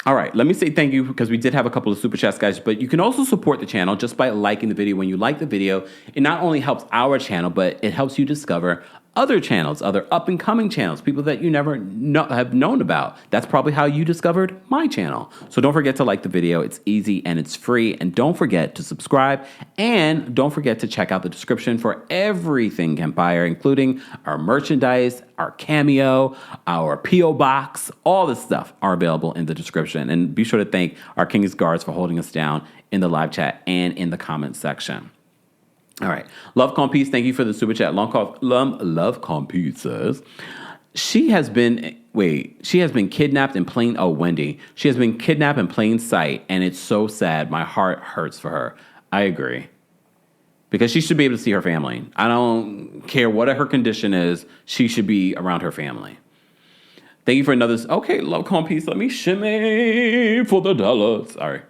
All right, let me say thank you because we did have a couple of super chats, guys, but you can also support the channel just by liking the video. When you like the video, it not only helps our channel, but it helps you discover other channels, other up-and-coming channels, people that you never have known about. That's probably how you discovered my channel. So don't forget to like the video. It's easy and it's free. And don't forget to subscribe. And don't forget to check out the description for everything Kempire, including our merchandise, our Cameo, our P.O. Box. All this stuff are available in the description. And be sure to thank our King's Guards for holding us down in the live chat and in the comment section. All right. Love Compease, thank you for the super chat. Love Compease says, she has been kidnapped in plain, Wendy. She has been kidnapped in plain sight, and it's so sad. My heart hurts for her. I agree. Because she should be able to see her family. I don't care what her condition is. She should be around her family. Thank you for another. Okay, Love Compease, let me shimmy for the dollars. Sorry.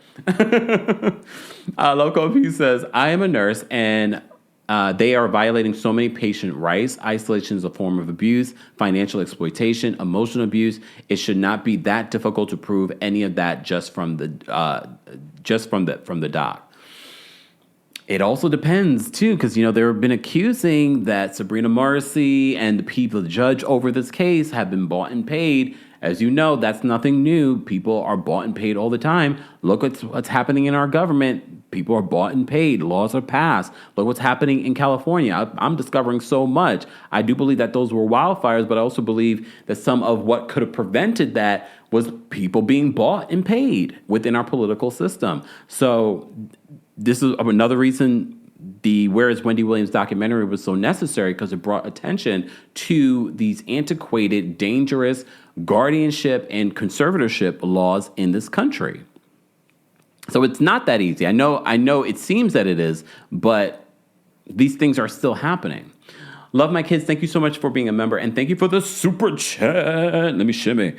Love Compease says, I am a nurse and they are violating so many patient rights. Isolation is a form of abuse, financial exploitation, emotional abuse. It should not be that difficult to prove any of that just from the doc. It also depends, too, because, there have been accusing that Sabrina Morrissey and the people, the judge over this case, have been bought and paid. As you know, that's nothing new. People are bought and paid all the time. Look at what's happening in our government. People are bought and paid. Laws are passed. Look what's happening in California. I'm discovering so much. I do believe that those were wildfires, but I also believe that some of what could have prevented that was people being bought and paid within our political system. So this is another reason the Where is Wendy Williams documentary was so necessary, because it brought attention to these antiquated, dangerous guardianship and conservatorship laws in this country. So it's not that easy. I know it seems that it is, but these things are still happening. Love my kids. Thank you so much for being a member. And thank you for the super chat. Let me shimmy.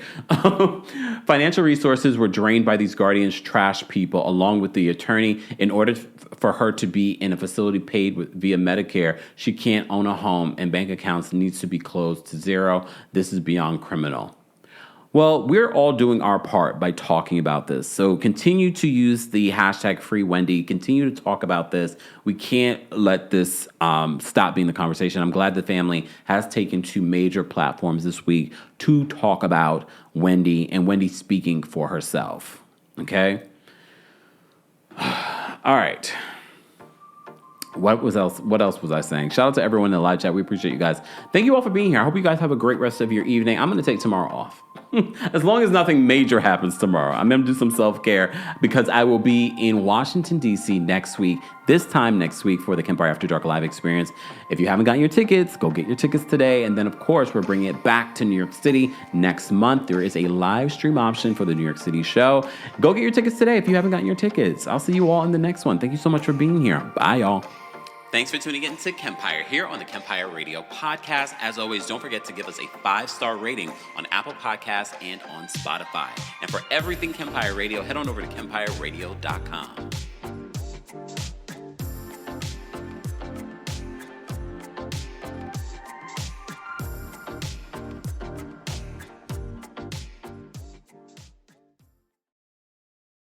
Financial resources were drained by these guardians trash people, along with the attorney. In order for her to be in a facility paid via Medicare, she can't own a home, and bank accounts needs to be closed to zero. This is beyond criminal. Well, we're all doing our part by talking about this. So continue to use the hashtag #FreeWendy. Continue to talk about this. We can't let this stop being the conversation. I'm glad the family has taken to major platforms this week to talk about Wendy and Wendy speaking for herself. Okay? All right. What else was I saying? Shout out to everyone in the live chat. We appreciate you guys. Thank you all for being here. I hope you guys have a great rest of your evening. I'm going to take tomorrow off. As long as nothing major happens tomorrow. I'm going to do some self-care because I will be in Washington, D.C. next week. This time next week for the Kempire After Dark Live experience. If you haven't gotten your tickets, go get your tickets today. And then, of course, we're bringing it back to New York City next month. There is a live stream option for the New York City show. Go get your tickets today if you haven't gotten your tickets. I'll see you all in the next one. Thank you so much for being here. Bye, y'all. Thanks for tuning in to Kempire here on the Kempire Radio podcast. As always, don't forget to give us a 5-star rating on Apple Podcasts and on Spotify. And for everything Kempire Radio, head on over to KempireRadio.com.